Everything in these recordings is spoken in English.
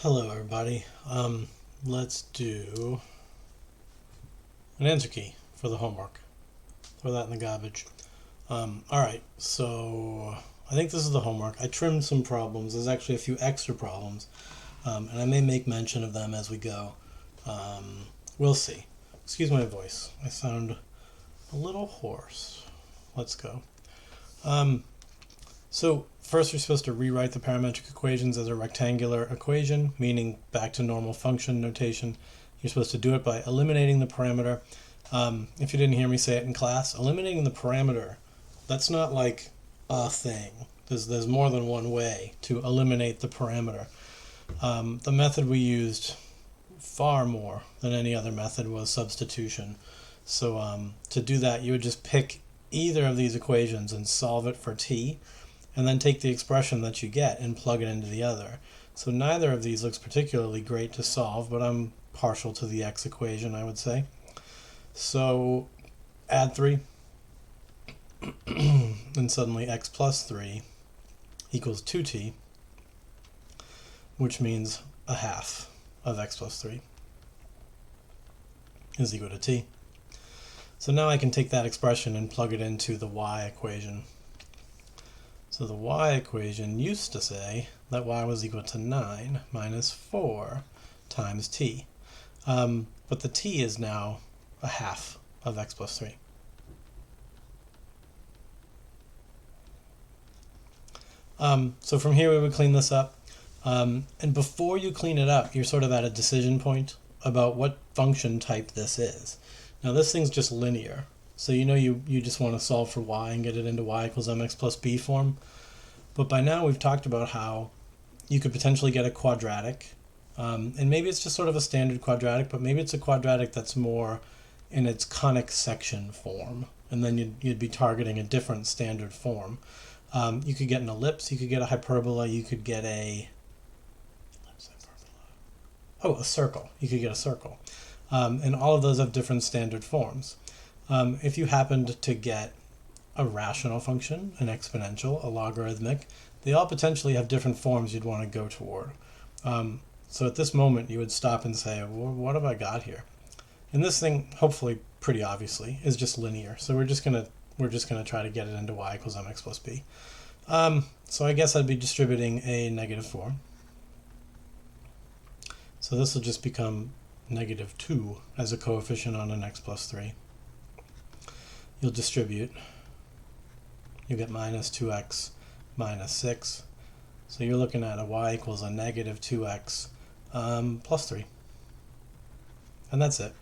Hello everybody. Let's do an answer key for the homework. Throw that in the garbage. Alright, so I think this is the homework. I trimmed some problems. There's actually a few extra problems, and I may make mention of them as we go. We'll see. Excuse my voice. I sound a little hoarse. Let's go. So first we're supposed to rewrite the parametric equations as a rectangular equation, meaning back to normal function notation. You're supposed to do it by eliminating the parameter. If you didn't hear me say it in class, eliminating the parameter, that's not like a thing. There's more than one way to eliminate the parameter. The method we used far more than any other method was substitution. So to do that, you would just pick either of these equations and solve it for t, and then take the expression that you get and plug it into the other. So neither of these looks particularly great to solve, but I'm partial to the x equation, I would say. So add 3, and suddenly x plus 3 equals 2t, which means a half of x plus 3 is equal to t. So now I can take that expression and plug it into the y equation. So the y equation used to say that y was equal to 9 minus 4 times t. But the t is now a half of x plus 3. So from here we would clean this up. And before you clean it up, you're sort of at a decision point about what function type this is. Now this thing's just linear. So you know you just want to solve for y and get it into y equals mx plus b form. But by now we've talked about how you could potentially get a quadratic. And maybe it's just sort of a standard quadratic, but maybe it's a quadratic that's more in its conic section form. And then you'd be targeting a different standard form. You could get an ellipse, you could get a hyperbola, you could get a circle. You could get a circle. And all of those have different standard forms. If you happened to get a rational function, an exponential, a logarithmic, they all potentially have different forms you'd want to go toward. So at this moment you would stop and say, well, what have I got here? And this thing, hopefully pretty obviously, is just linear. So we're just gonna try to get it into y equals mx plus b. So I guess I'd be distributing a negative 4. So this will just become negative 2 as a coefficient on an x plus 3. You'll distribute. You get minus 2x minus 6. So you're looking at a y equals a negative 2x plus 3. And that's it.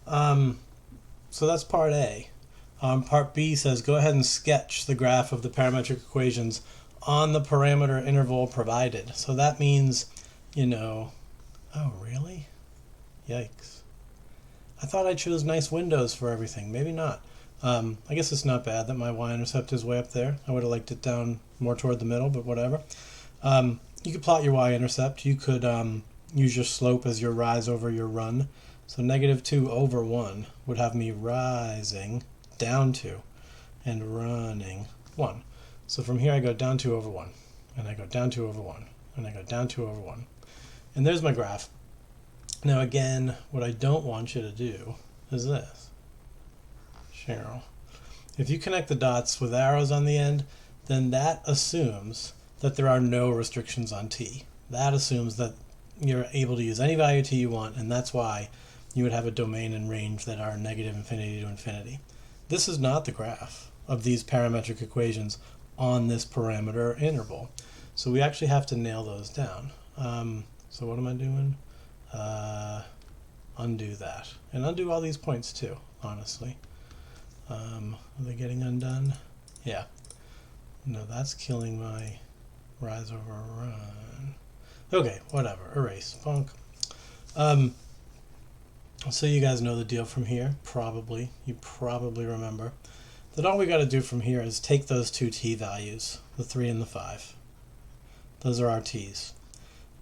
So that's part A. Part B says go ahead and sketch the graph of the parametric equations on the parameter interval provided. So that means, oh really? Yikes. I thought I chose nice windows for everything. Maybe not. I guess it's not bad that my y-intercept is way up there. I would have liked it down more toward the middle, but whatever. You could plot your y-intercept. You could use your slope as your rise over your run. So negative 2 over 1 would have me rising down 2 and running 1. So from here I go down 2 over 1, and I go down 2 over 1, and I go down 2 over 1. And there's my graph. Now again, what I don't want you to do is this. Cheryl. If you connect the dots with arrows on the end, then that assumes that there are no restrictions on t. That assumes that you're able to use any value t you want, and that's why you would have a domain and range that are negative infinity to infinity. This is not the graph of these parametric equations on this parameter interval. So we actually have to nail those down. So what am I doing? Undo that. And undo all these points too, honestly. Are they getting undone? Yeah. No, that's killing my rise over run. Okay, whatever. Erase. Bonk. So you guys know the deal from here, probably. You probably remember that all we got to do from here is take those two t values, the 3 and the 5. Those are our t's.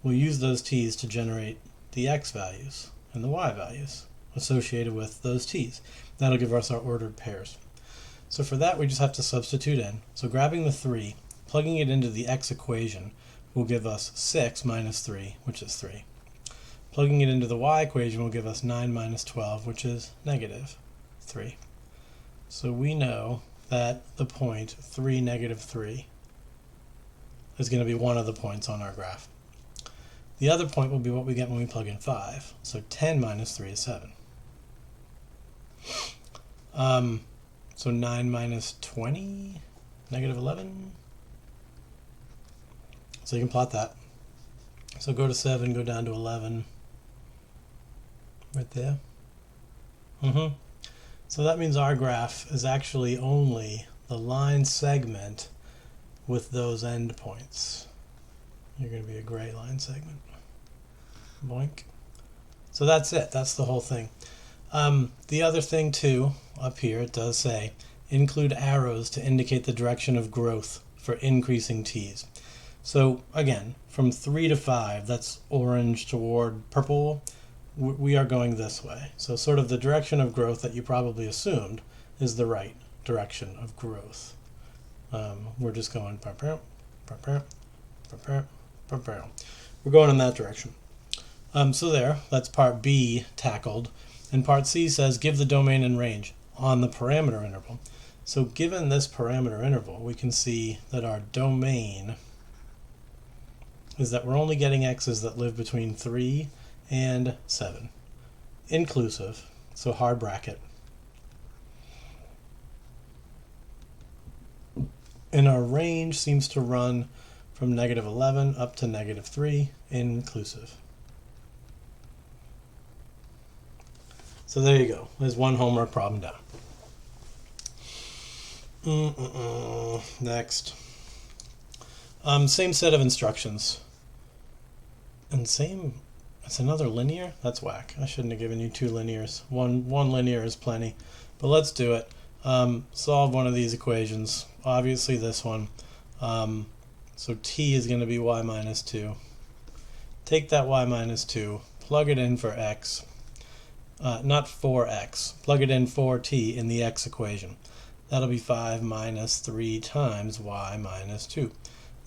We'll use those t's to generate the x values and the y values associated with those t's. That'll give us our ordered pairs. So for that we just have to substitute in. So grabbing the 3, plugging it into the x equation, will give us 6 minus 3, which is 3. Plugging it into the y equation will give us 9 minus 12, which is negative 3. So we know that the point 3, negative 3 is going to be one of the points on our graph. The other point will be what we get when we plug in 5. So 10 minus 3 is 7. So 9 minus 20, negative 11. So you can plot that. So go to 7, go down to 11. Right there. So that means our graph is actually only the line segment with those endpoints. You're going to be a gray line segment. Boink. So that's it. That's the whole thing. The other thing too, up here it does say, include arrows to indicate the direction of growth for increasing t's. So again, from 3 to 5, that's orange toward purple, we are going this way. So sort of the direction of growth that you probably assumed is the right direction of growth. We're just going we're going in that direction. So there, that's part B tackled. And part C says give the domain and range on the parameter interval. So given this parameter interval, we can see that our domain is that we're only getting x's that live between 3 and 7, inclusive, so hard bracket. And our range seems to run from negative 11 up to negative 3, inclusive. So there you go. There's one homework problem down. Next. Same set of instructions. And same, it's another linear? That's whack. I shouldn't have given you two linears. One linear is plenty. But let's do it. Solve one of these equations. Obviously this one. So t is going to be y minus 2. Take that y minus 2, plug it in for x. Not for x. Plug it in for t in the x equation. That'll be 5 minus 3 times y minus 2.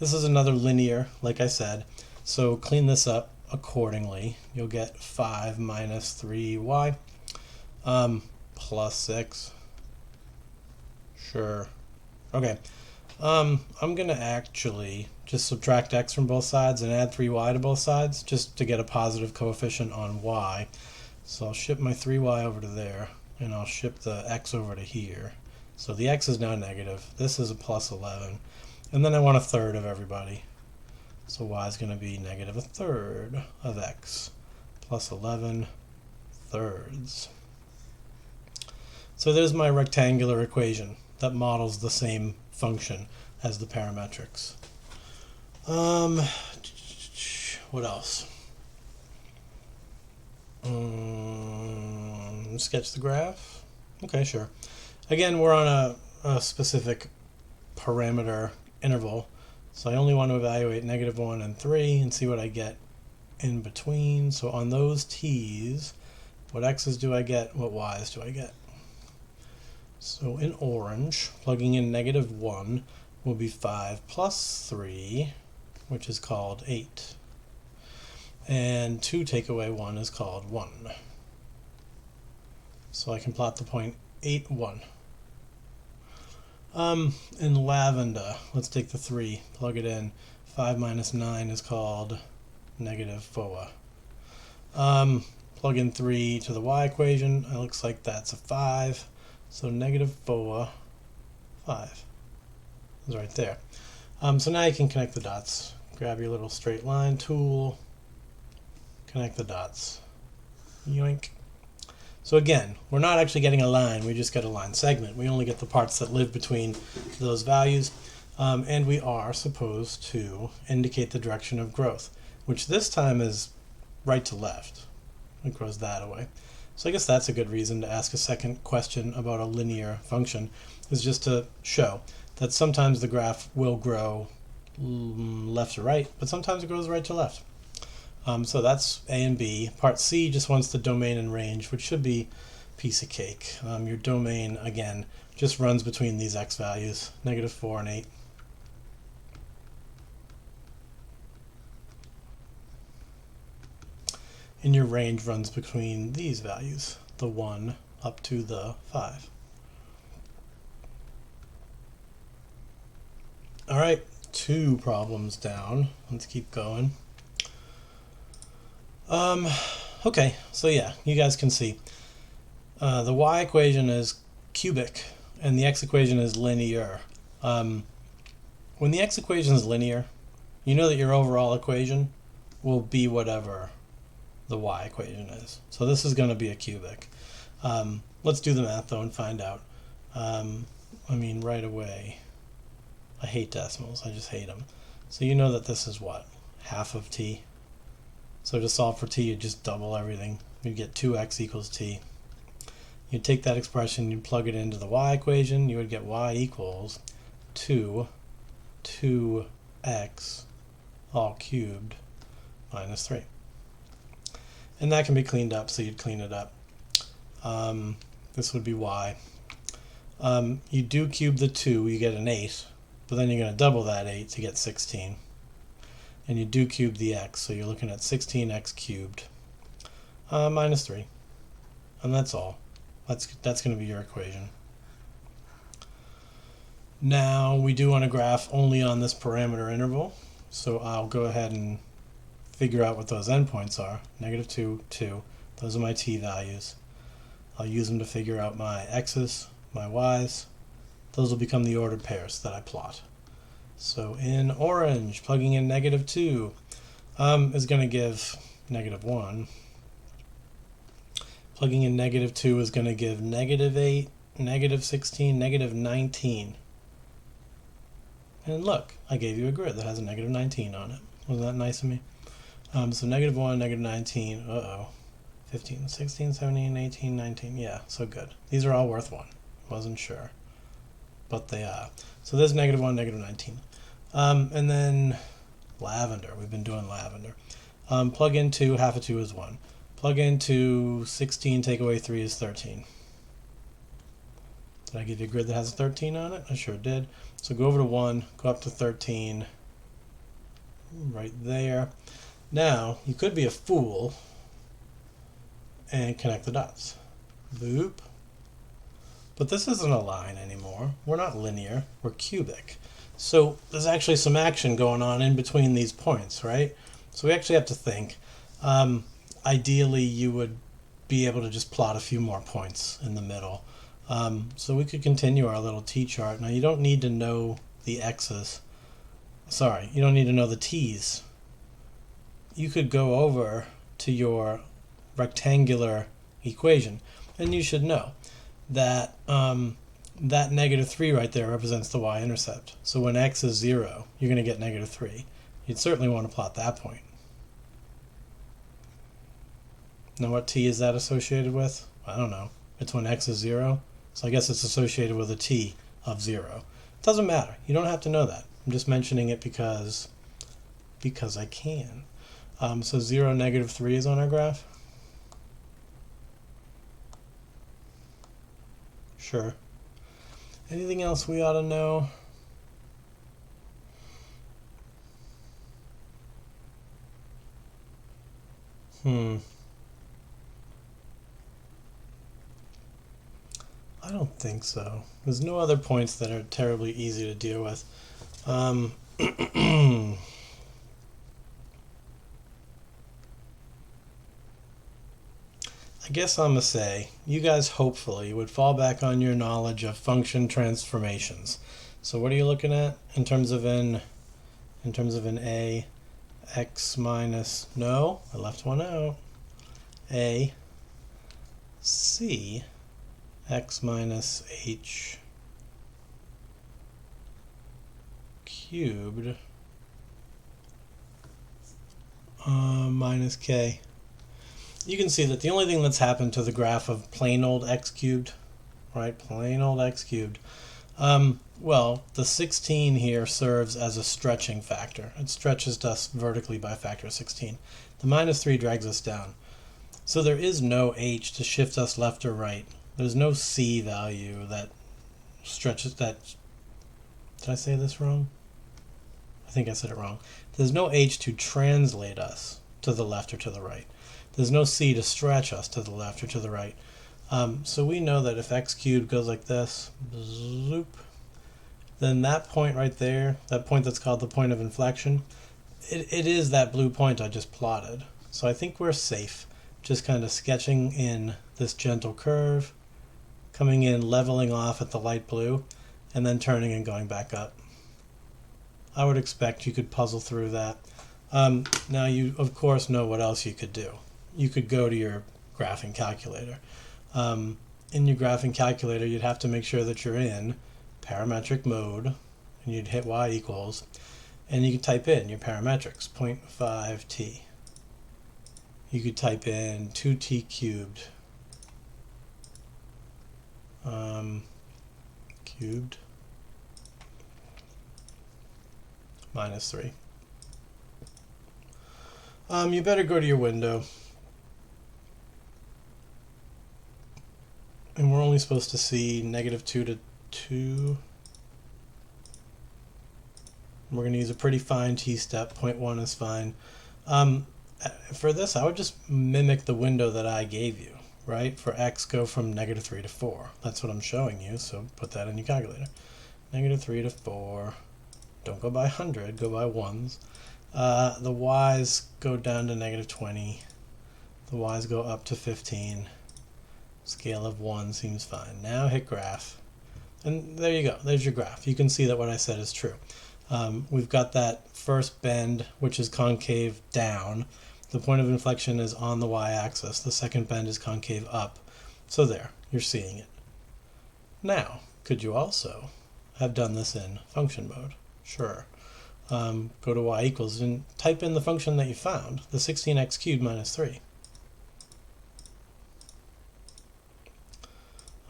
This is another linear, like I said. So clean this up accordingly. You'll get 5 minus 3y plus 6. Sure. Okay. I'm going to actually just subtract x from both sides and add 3y to both sides just to get a positive coefficient on y. So I'll ship my 3y over to there, and I'll ship the x over to here. So the x is now negative. This is a plus 11. And then I want a third of everybody. So y is going to be negative a third of x plus 11 thirds. So there's my rectangular equation that models the same function as the parametrics. What else? Sketch the graph. Okay, sure. Again, we're on a specific parameter interval, so I only want to evaluate negative 1 and 3 and see what I get in between. So on those t's, what x's do I get, what y's do I get? So in orange, plugging in negative 1 will be 5 plus 3, which is called 8. And 2 take away 1 is called 1. So I can plot the point 8, 1. In lavender, let's take the 3, plug it in. 5 minus 9 is called negative 4. Plug in 3 to the y equation. It looks like that's a 5. So negative 4, 5. It's right there. So now you can connect the dots. Grab your little straight line tool. Connect the dots. Yoink. So again, we're not actually getting a line, we just get a line segment. We only get the parts that live between those values. And we are supposed to indicate the direction of growth, which this time is right to left. It grows that away. So I guess that's a good reason to ask a second question about a linear function, is just to show that sometimes the graph will grow left to right, but sometimes it goes right to left. So that's A and B. Part C just wants the domain and range, which should be piece of cake. Your domain, again, just runs between these x values, negative 4 and 8. and your range runs between these values, the 1 up to the 5. All right, 2 problems down. Let's keep going. Okay, so yeah, you guys can see the y equation is cubic and the x equation is linear. When the x equation is linear, you know that your overall equation will be whatever the y equation is. So this is going to be a cubic. Let's do the math though and find out. I mean, right away, I hate decimals. I just hate them. So you know that this is what? Half of t. So to solve for t, you just double everything. You get 2x equals t. You take that expression, you plug it into the y equation, you would get y equals 2 2x all cubed minus 3. And that can be cleaned up, so you'd clean it up. This would be y. You do cube the 2, you get an 8, but then you're going to double that 8 to get 16. And you do cube the x, so you're looking at 16x cubed minus 3. And that's all. That's going to be your equation. Now we do want to graph only on this parameter interval, so I'll go ahead and figure out what those endpoints are. -2, 2. Those are my t values. I'll use them to figure out my x's, my y's. Those will become the ordered pairs that I plot. So in orange, plugging in -2 is going to give -1. Plugging in -2 is going to give -8, -16, -19. And look, I gave you a grid that has a -19 on it. Wasn't that nice of me? So -1, -19, 15, 16, 17, 18, 19. Yeah, so good. These are all worth 1. Wasn't sure. But they are. So there's -1, -19. And then lavender. We've been doing lavender. Plug in 2, half of 2 is 1. Plug into 16, take away 3 is 13. Did I give you a grid that has a 13 on it? I sure did. So go over to 1, go up to 13, right there. Now, you could be a fool and connect the dots. Boop. But this isn't a line anymore. We're not linear, we're cubic. So there's actually some action going on in between these points, right? So we actually have to think. Ideally, you would be able to just plot a few more points in the middle. So we could continue our little t-chart. Now you don't need to know the x's. Sorry, you don't need to know the t's. You could go over to your rectangular equation, and you should know that that -3 right there represents the y-intercept. So when x is 0, you're going to get -3. You'd certainly want to plot that point. Now what t is that associated with? I don't know. It's when x is 0, so I guess it's associated with a t of 0. It doesn't matter. You don't have to know that. I'm just mentioning it because I can. So 0, -3 is on our graph. Sure. Anything else we ought to know? I don't think so. There's no other points that are terribly easy to deal with. I guess I'm going to say, you guys hopefully would fall back on your knowledge of function transformations. So what are you looking at in terms of an a x minus, no, I left one out, a c x minus h cubed minus k. You can see that the only thing that's happened to the graph of plain old x cubed, right, plain old x cubed, well, the 16 here serves as a stretching factor. It stretches us vertically by a factor of 16. The -3 drags us down. So there is no h to shift us left or right. There's no c value that stretches that. Did I say this wrong? I think I said it wrong. There's no h to translate us to the left or to the right. There's no c to stretch us to the left or to the right. So we know that if x cubed goes like this, zoop, then that point right there, that point that's called the point of inflection, it is that blue point I just plotted. So I think we're safe, just kind of sketching in this gentle curve, coming in, leveling off at the light blue, and then turning and going back up. I would expect you could puzzle through that. Now you, of course, know what else you could do. You could go to your graphing calculator. In your graphing calculator, you'd have to make sure that you're in parametric mode, and you'd hit y equals, and you could type in your parametrics, 0.5t. You could type in 2t cubed, cubed minus 3. You better go to your window. And we're only supposed to see -2 to 2. We're going to use a pretty fine t-step. 0.1 is fine. For this, I would just mimic the window that I gave you, right? For x, go from -3 to 4. That's what I'm showing you, so put that in your calculator. -3 to 4. Don't go by 100, go by ones. The y's go down to -20. The y's go up to 15. Scale of 1 seems fine. Now hit graph. And there you go. There's your graph. You can see that what I said is true. We've got that first bend, which is concave down. The point of inflection is on the y-axis. The second bend is concave up. So there, you're seeing it. Now, could you also have done this in function mode? Sure. Go to y equals and type in the function that you found, the 16x cubed minus 3.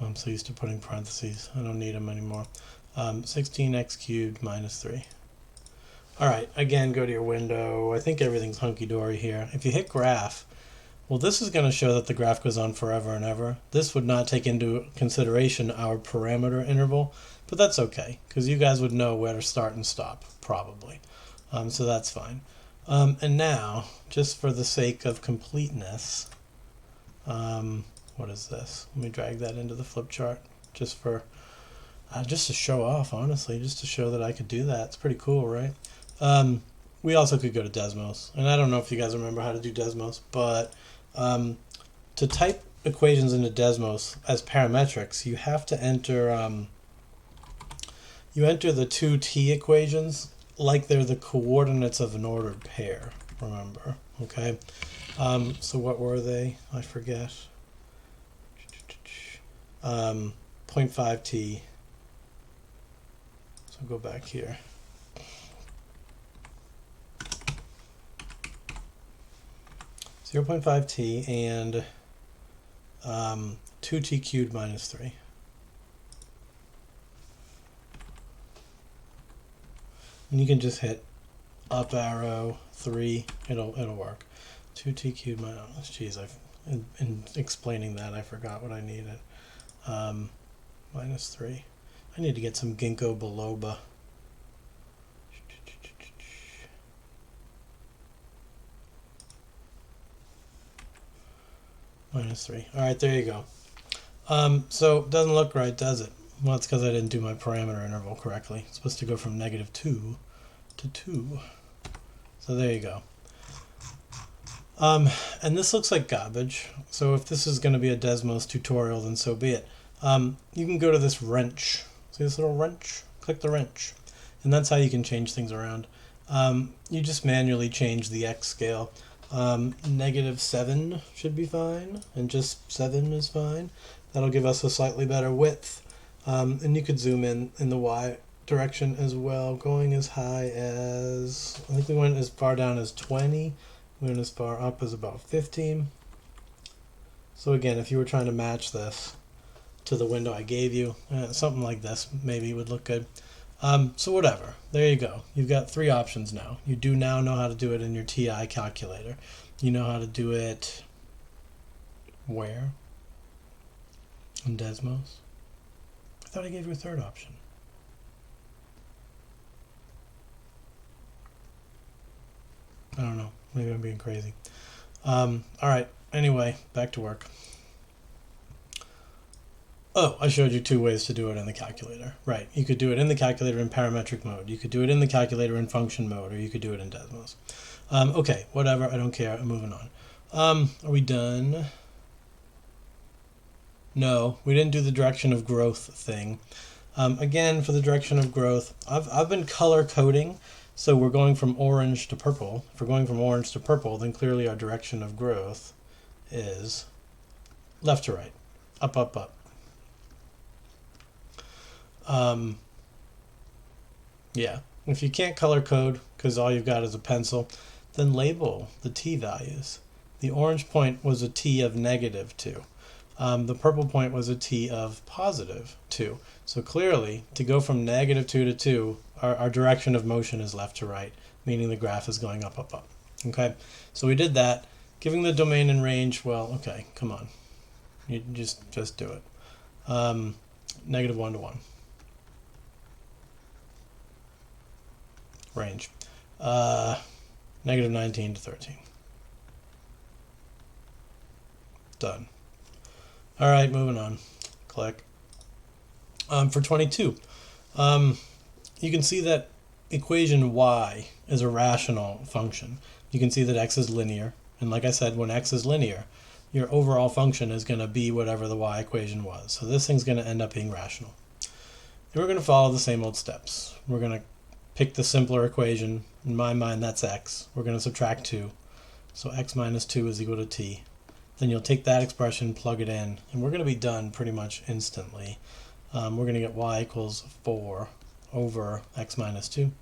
I'm so used to putting parentheses. I don't need them anymore. 16x cubed minus 3. All right, again, go to your window. I think everything's hunky-dory here. If you hit graph, well, this is going to show that the graph goes on forever and ever. This would not take into consideration our parameter interval, but that's okay, because you guys would know where to start and stop, probably. So that's fine. And now, just for the sake of completeness, what is this? Let me drag that into the flip chart, just to show off, honestly, just to show that I could do that. It's pretty cool, right? We also could go to Desmos, and I don't know if you guys remember how to do Desmos, but to type equations into Desmos as parametrics, you have to enter the 2t equations like they're the coordinates of an ordered pair, remember, okay? So what were they? I forget. 0.5t. So go back here. (0.5t) and 2t cubed minus 3. And you can just hit up arrow 3. It'll work. 2t cubed minus. Geez, in explaining that I forgot what I needed. Minus 3. I need to get some ginkgo biloba. Minus 3. All right, there you go. So it doesn't look right, does it? Well, it's because I didn't do my parameter interval correctly. It's supposed to go from -2 to 2. So there you go. And this looks like garbage. So if this is going to be a Desmos tutorial, then so be it. You can go to this wrench. See this little wrench? Click the wrench. And that's how you can change things around. You just manually change the X scale. -7 should be fine, and just 7 is fine. That'll give us a slightly better width. And you could zoom in the Y direction as well, going as high as, I think we went as far down as 20. We went as far up as about 15. So again, if you were trying to match this to the window I gave you, something like this maybe would look good. So whatever, there you go. You've got 3 options now. You do now know how to do it in your TI calculator. You know how to do it where? In Desmos? I thought I gave you a 3rd option. I don't know. Maybe I'm being crazy. All right. Anyway, back to work. Oh, I showed you two ways to do it in the calculator. Right. You could do it in the calculator in parametric mode. You could do it in the calculator in function mode, or you could do it in Desmos. Okay, whatever. I don't care. I'm moving on. Are we done? No, we didn't do the direction of growth thing. Again, for the direction of growth, I've been color coding. So we're going from orange to purple. If we're going from orange to purple, then clearly our direction of growth is left to right, up, up, up. Yeah, if you can't color code because all you've got is a pencil, then label the t values. The orange point was a t of -2. The purple point was a t of +2. So clearly, to go from -2 to 2, our direction of motion is left to right, meaning the graph is going up, up, up. Okay, so we did that. Giving the domain and range, well, okay, come on. You just do it. -1 to 1. Range. -19 to 13. Done. All right, moving on. Click. For 22, you can see that equation y is a rational function. You can see that x is linear, and like I said, when x is linear, your overall function is going to be whatever the y equation was. So this thing's going to end up being rational. And we're going to follow the same old steps. We're going to pick the simpler equation. In my mind, that's x. We're going to subtract 2. So x minus 2 is equal to t. Then you'll take that expression, plug it in, and we're going to be done pretty much instantly. We're going to get y equals 4 over x minus 2.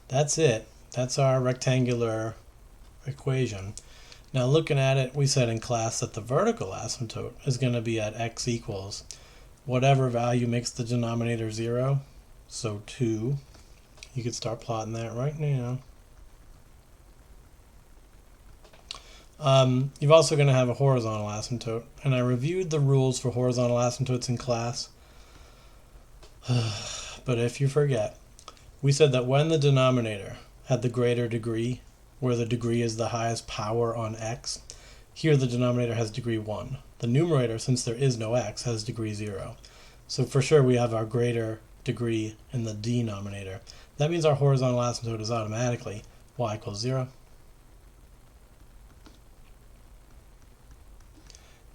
That's it. That's our rectangular equation. Now looking at it, we said in class that the vertical asymptote is going to be at x equals whatever value makes the denominator 0. So 2. You could start plotting that right now. You're also going to have a horizontal asymptote, and I reviewed the rules for horizontal asymptotes in class. But if you forget, we said that when the denominator had the greater degree, where the degree is the highest power on x, here the denominator has degree 1. The numerator, since there is no x, has degree 0. So for sure we have our greater degree in the denominator. That means our horizontal asymptote is automatically y equals 0.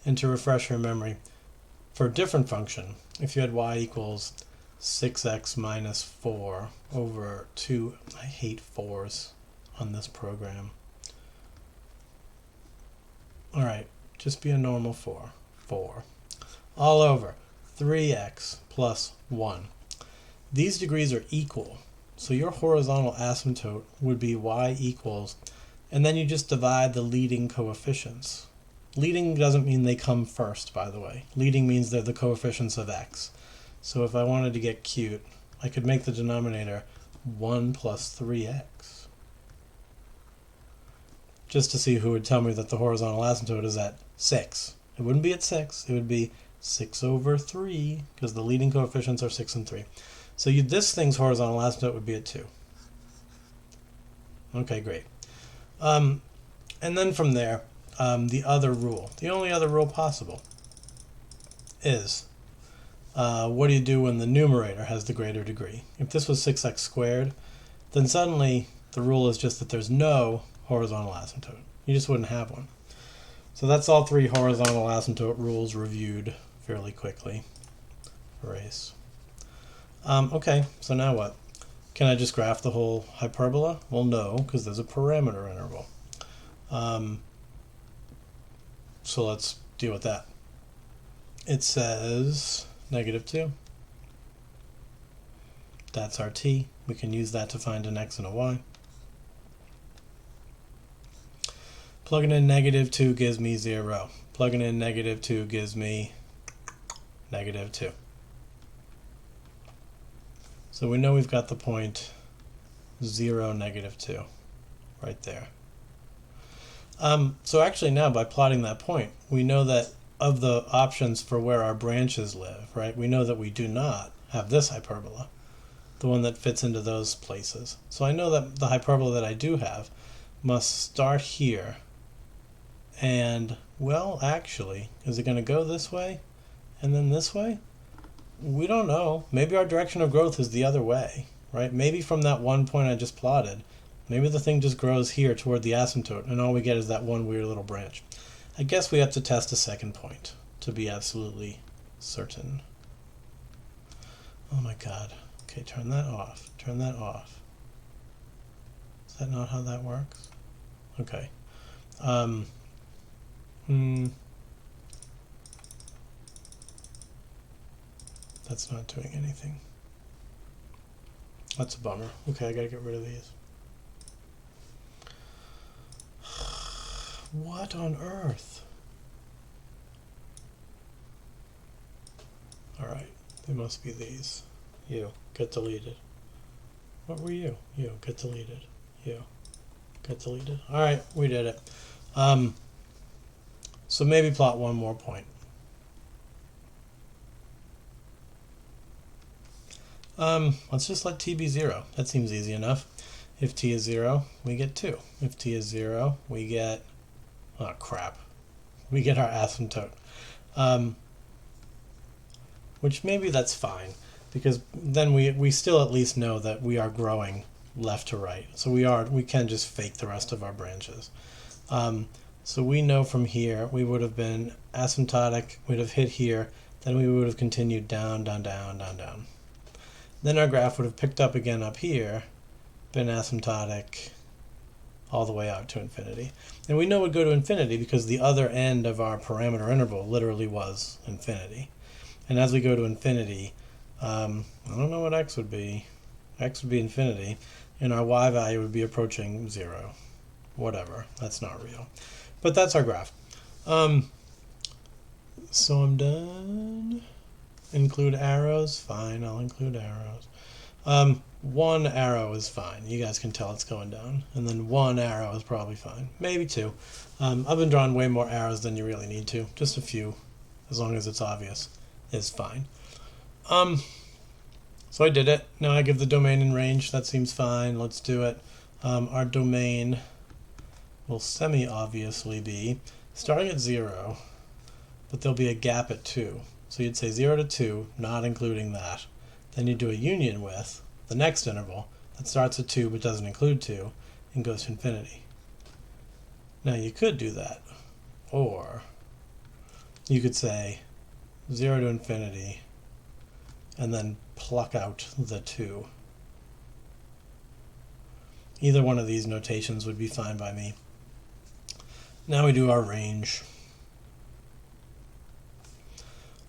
And to refresh your memory, for a different function, if you had y equals 6x minus 4 over 2, I hate 4s on this program. All right, just be a normal 4. 4. All over 3x plus 1. These degrees are equal, so your horizontal asymptote would be y equals, and then you just divide the leading coefficients. Leading doesn't mean they come first, by the way. Leading means they're the coefficients of x. So if I wanted to get cute, I could make the denominator 1 plus 3x. Just to see who would tell me that the horizontal asymptote is at 6. It wouldn't be at 6. It would be 6 over 3, because the leading coefficients are 6 and 3. So this thing's horizontal asymptote would be at 2. Okay, great. And then from there, the other rule, the only other rule possible, is what do you do when the numerator has the greater degree? If this was 6x squared, then suddenly the rule is just that there's no horizontal asymptote. You just wouldn't have one. So that's all 3 horizontal asymptote rules reviewed fairly quickly. Erase. Okay, so now what? Can I just graph the whole hyperbola? Well, no, because there's a parameter interval. So let's deal with that. It says -2. That's our t. We can use that to find an x and a y. Plugging in -2 gives me 0. Plugging in -2 gives me -2. So we know we've got the point 0, -2 right there. So actually now by plotting that point, we know that of the options for where our branches live, right, we know that we do not have this hyperbola. the one that fits into those places. So I know that the hyperbola that I do have must start here. And, well, actually, is it going to go this way and then this way? We don't know. Maybe our direction of growth is the other way, right? Maybe from that one point I just plotted, maybe the thing just grows here toward the asymptote, and all we get is that one weird little branch. I guess we have to test a second point to be absolutely certain. Oh my god. Okay, turn that off. Turn that off. Is that not how that works? Okay. That's not doing anything. That's a bummer. Okay, I gotta get rid of these. What on earth? Alright, they must be these. You, get deleted. What were you? You, get deleted. You, get deleted. Alright, we did it. So maybe plot one more point. Let's just let t be 0. That seems easy enough. If t is 0, we get 2. If t is 0, we get... oh, crap. We get our asymptote. Which maybe that's fine, because then we still at least know that we are growing left to right. So we can just fake the rest of our branches. So we know from here we would have been asymptotic, we'd have hit here, then we would have continued down, down, down, down, down. Then our graph would have picked up again up here, been asymptotic all the way out to infinity. And we know it would go to infinity because the other end of our parameter interval literally was infinity. And as we go to infinity, I don't know what x would be. X would be infinity, and our y value would be approaching 0. Whatever, that's not real. But that's our graph. So I'm done. Include arrows? Fine, I'll include arrows. One arrow is fine. You guys can tell it's going down. And then one arrow is probably fine. Maybe two. I've been drawing way more arrows than you really need to. Just a few, as long as it's obvious, is fine. So I did it. Now I give the domain and range. That seems fine. Let's do it. Our domain will semi-obviously be starting at 0, but there'll be a gap at 2. So you'd say 0 to 2, not including that. Then you do a union with the next interval that starts at 2 but doesn't include 2 and goes to infinity. Now you could do that, or you could say 0 to infinity and then pluck out the 2. Either one of these notations would be fine by me. Now we do our range.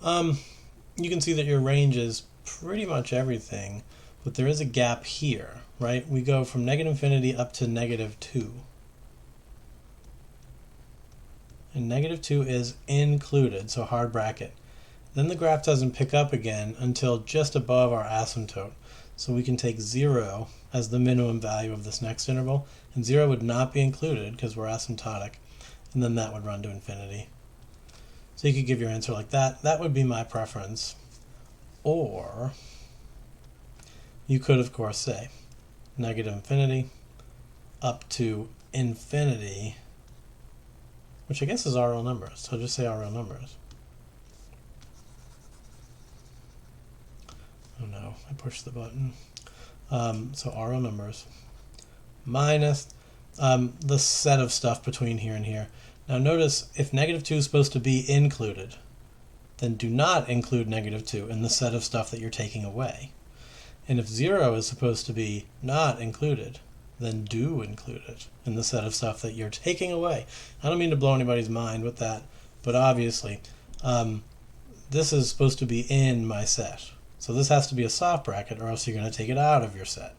You can see that your range is pretty much everything, but there is a gap here, right? We go from negative infinity up to negative 2. And negative 2 is included, so hard bracket. Then the graph doesn't pick up again until just above our asymptote. So we can take 0 as the minimum value of this next interval, and 0 would not be included because we're asymptotic, and then that would run to infinity. So you could give your answer like that. That would be my preference. Or you could, of course, say negative infinity up to infinity, which I guess is our real numbers. So just say our real numbers. Oh no, I pushed the button. So our real numbers minus the set of stuff between here and here. Now notice, if negative 2 is supposed to be included, then do not include negative 2 in the set of stuff that you're taking away. And if 0 is supposed to be not included, then do include it in the set of stuff that you're taking away. I don't mean to blow anybody's mind with that, but obviously this is supposed to be in my set. So this has to be a soft bracket, or else you're going to take it out of your set.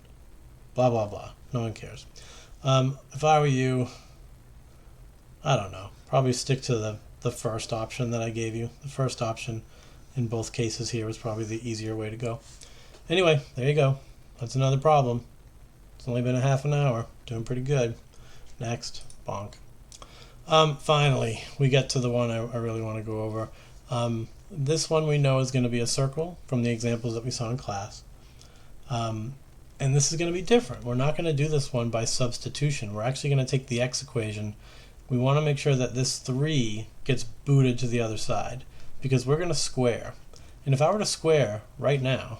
Blah, blah, blah. No one cares. If I were you, I don't know, probably stick to the first option that I gave you. The first option in both cases here was probably the easier way to go. Anyway, there you go. That's another problem. It's only been a half an hour. Doing pretty good. Next. Bonk. Finally, we get to the one I really want to go over. This one we know is going to be a circle from the examples that we saw in class. And this is going to be different. We're not going to do this one by substitution. We're actually going to take the x equation. We want to make sure that this 3 gets booted to the other side because we're going to square. And if I were to square right now,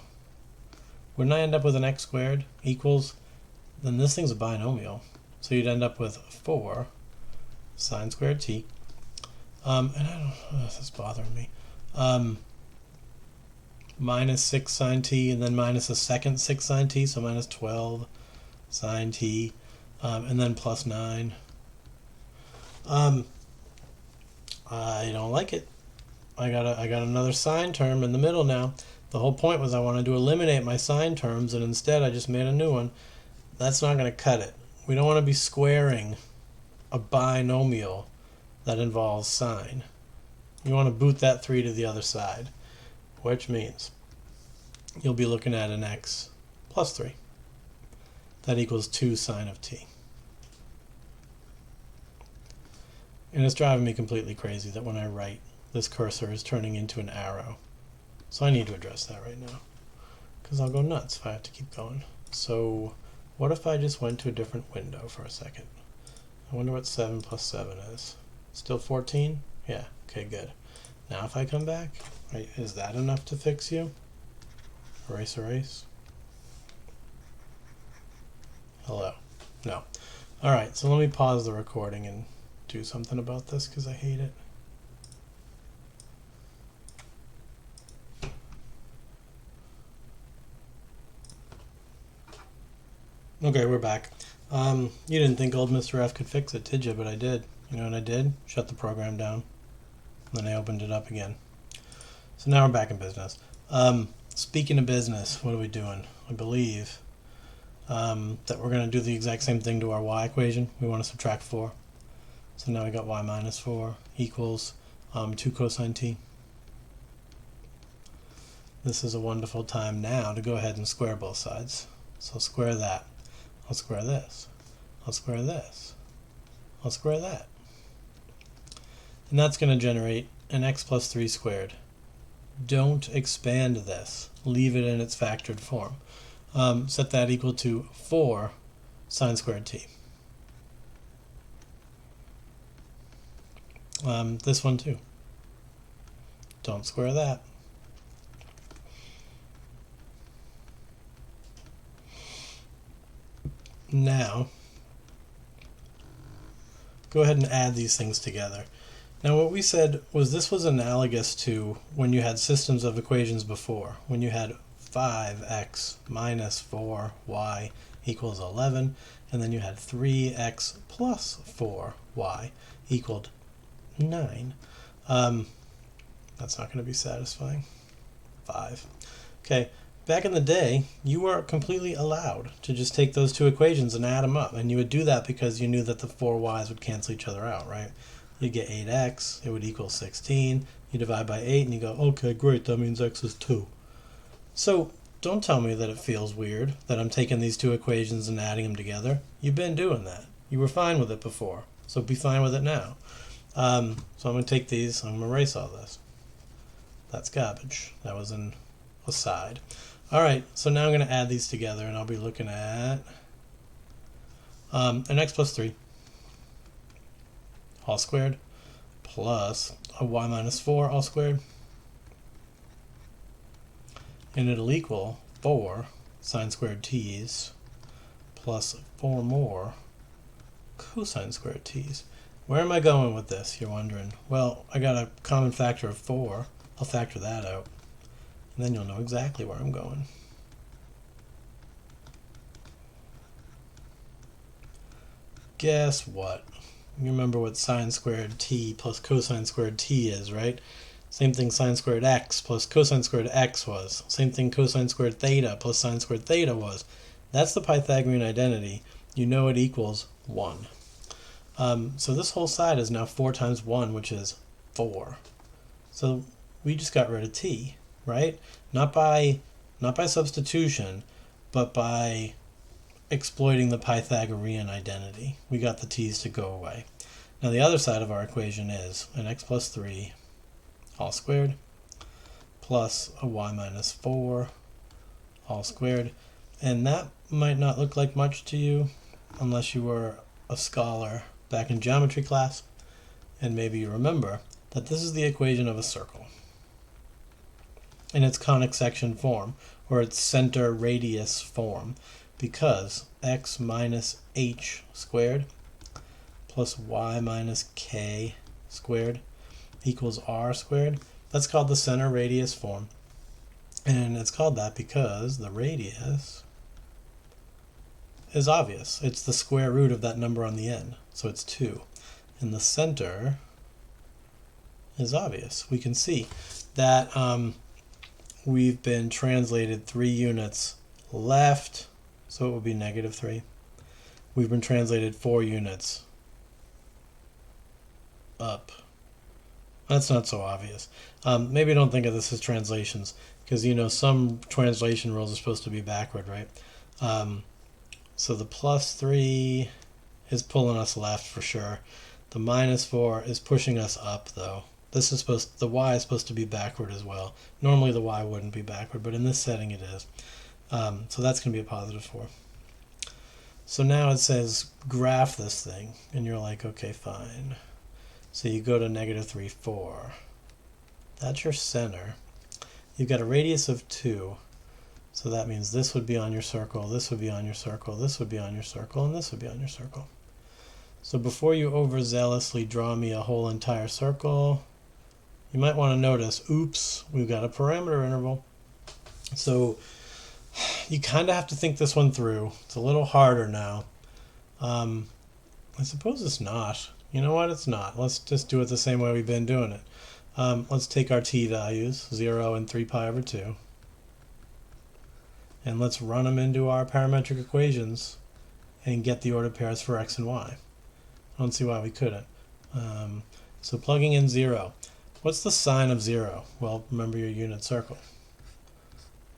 wouldn't I end up with an x squared equals, then this thing's a binomial. So you'd end up with 4 sine squared t. And I don't, this is bothering me. Minus 6 sine t, and then minus a second 6 sine t, so minus 12 sine t, and then plus 9. I don't like it. I got another sine term in the middle now. The whole point was I wanted to eliminate my sine terms, and instead I just made a new one. That's not going to cut it. We don't want to be squaring a binomial that involves sine. You want to boot that 3 to the other side, which means you'll be looking at an x plus 3. That equals 2 sine of t. And it's driving me completely crazy that when I write, this cursor is turning into an arrow. So I need to address that right now, because I'll go nuts if I have to keep going. So what if I just went to a different window for a second? I wonder what 7 plus 7 is. Still 14? Yeah, okay, good. Now if I come back, right, is that enough to fix you? Erase, erase. Hello. No. Alright, so let me pause the recording and do something about this because I hate it. Okay, we're back. You didn't think old Mr. F could fix it, did you? But I did. You know what I did? Shut the program down. Then I opened it up again. So now we're back in business. Speaking of business, what are we doing? I believe that we're going to do the exact same thing to our y equation. We want to subtract 4. So now we got y minus 4 equals 2 cosine t. This is a wonderful time now to go ahead and square both sides. So square that. I'll square this. I'll square this. I'll square that. And that's going to generate an x plus 3 squared. Don't expand this. Leave it in its factored form. Set that equal to 4 sine squared t. This one too. Don't square that. Now, go ahead and add these things together. Now what we said was this was analogous to when you had systems of equations before, when you had 5x minus 4y equals 11, and then you had 3x plus 4y equaled 9. That's not going to be satisfying. 5. Okay. Back in the day, you were completely allowed to just take those two equations and add them up. And you would do that because you knew that the 4y's would cancel each other out, right? You'd get 8x, it would equal 16. You divide by 8 and you go, okay, great, that means x is 2. So don't tell me that it feels weird that I'm taking these two equations and adding them together. You've been doing that. You were fine with it before, so be fine with it now. So I'm going to take these, I'm going to erase all this. That's garbage. That was an aside. Alright, so now I'm going to add these together, and I'll be looking at an x plus 3 all squared plus a y minus 4 all squared, and it'll equal 4 sine squared t's plus 4 more cosine squared t's. Where am I going with this, you're wondering? Well, I got a common factor of 4. I'll factor that out. And then you'll know exactly where I'm going. Guess what? You remember what sine squared t plus cosine squared t is, right? Same thing sine squared x plus cosine squared x was. Same thing cosine squared theta plus sine squared theta was. That's the Pythagorean identity. You know it equals 1. So this whole side is now 4 times 1, which is 4. So we just got rid of t. Right? Not by substitution, but by exploiting the Pythagorean identity. We got the t's to go away. Now the other side of our equation is an x plus 3 all squared plus a y minus 4 all squared. And that might not look like much to you unless you were a scholar back in geometry class, and maybe you remember that this is the equation of a circle in its conic section form, or its center radius form, because x minus h squared plus y minus k squared equals r squared. That's called the center radius form. And it's called that because the radius is obvious. It's the square root of that number on the end. So it's 2. And the center is obvious. We can see that we've been translated 3 units left, so it would be -3. We've been translated 4 units up. That's not so obvious. Maybe don't think of this as translations, because you know some translation rules are supposed to be backward, right? So the +3 is pulling us left for sure. The -4 is pushing us up, though. This is the y is supposed to be backward as well. Normally the y wouldn't be backward, but in this setting it is. So that's going to be a +4. So now it says graph this thing, and you're like, okay, fine. So you go to -3, 4. That's your center. You've got a radius of 2. So that means this would be on your circle, this would be on your circle, this would be on your circle, and this would be on your circle. So before you overzealously draw me a whole entire circle, you might want to notice, oops, we've got a parameter interval. So you kind of have to think this one through. It's a little harder now. I suppose it's not. You know what? It's not. Let's just do it the same way we've been doing it. Let's take our t values, 0 and 3π/2. And let's run them into our parametric equations and get the ordered pairs for x and y. I don't see why we couldn't. So plugging in 0. What's the sign of 0? Well, remember your unit circle.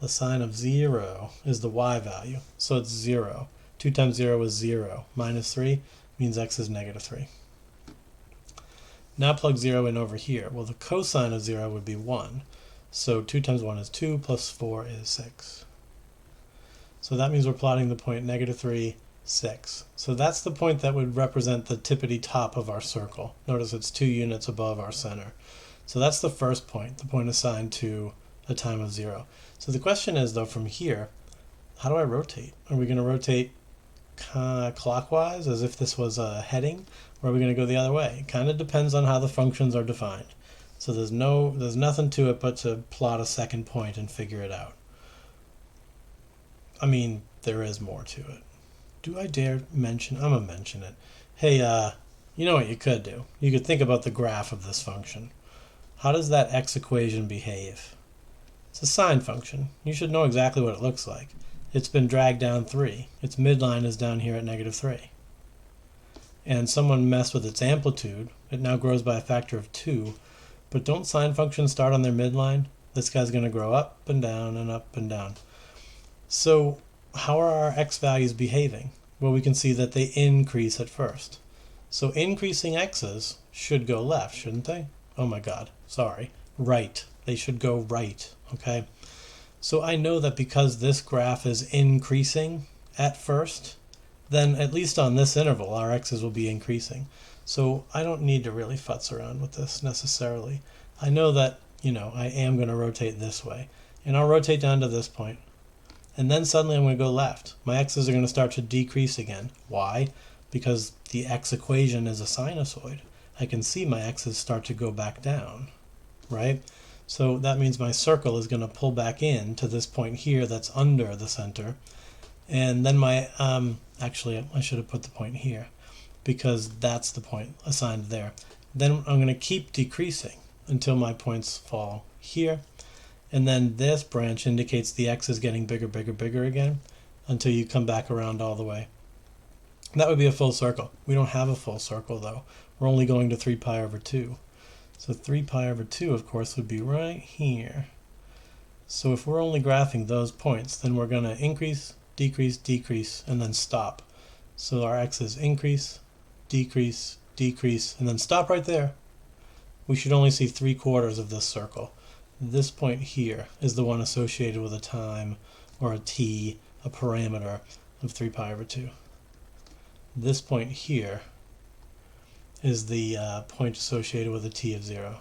The sign of 0 is the y value, so it's 0. 2 times 0 is 0. -3 means x is -3. Now plug 0 in over here. Well, the cosine of 0 would be 1. So 2 times 1 is 2, plus 4 is 6. So that means we're plotting the point -3, 6. So that's the point that would represent the tippity top of our circle. Notice it's 2 units above our center. So that's the first point, the point assigned to a time of 0. So the question is, though, from here, how do I rotate? Are we going to rotate clockwise as if this was a heading, or are we going to go the other way? It kind of depends on how the functions are defined. So there's nothing to it but to plot a second point and figure it out. I mean, there is more to it. Do I dare mention? I'm going to mention it. Hey, you know what you could do? You could think about the graph of this function. How does that x equation behave? It's a sine function. You should know exactly what it looks like. It's been dragged down 3. Its midline is down here at -3. And someone messed with its amplitude. It now grows by a factor of 2. But don't sine functions start on their midline? This guy's going to grow up and down and up and down. So how are our x values behaving? Well, we can see that they increase at first. So increasing x's should go left, shouldn't they? Oh my god, sorry. Right. They should go right, okay? So I know that because this graph is increasing at first, then at least on this interval, our x's will be increasing. So I don't need to really futz around with this necessarily. I know that, I am going to rotate this way. And I'll rotate down to this point. And then suddenly I'm going to go left. My x's are going to start to decrease again. Why? Because the x equation is a sinusoid. I can see my x's start to go back down, right? So that means my circle is going to pull back in to this point here that's under the center. And then my, actually I should have put the point here because that's the point assigned there. Then I'm going to keep decreasing until my points fall here. And then this branch indicates the x is getting bigger, bigger, bigger again until you come back around all the way. That would be a full circle. We don't have a full circle though. We're only going to 3π/2. So 3π/2, of course, would be right here. So if we're only graphing those points, then we're going to increase, decrease, decrease, and then stop. So our x's increase, decrease, decrease, and then stop right there. We should only see 3/4 of this circle. This point here is the one associated with a time or a t a parameter of 3 pi over 2. This point here is the point associated with a t of 0.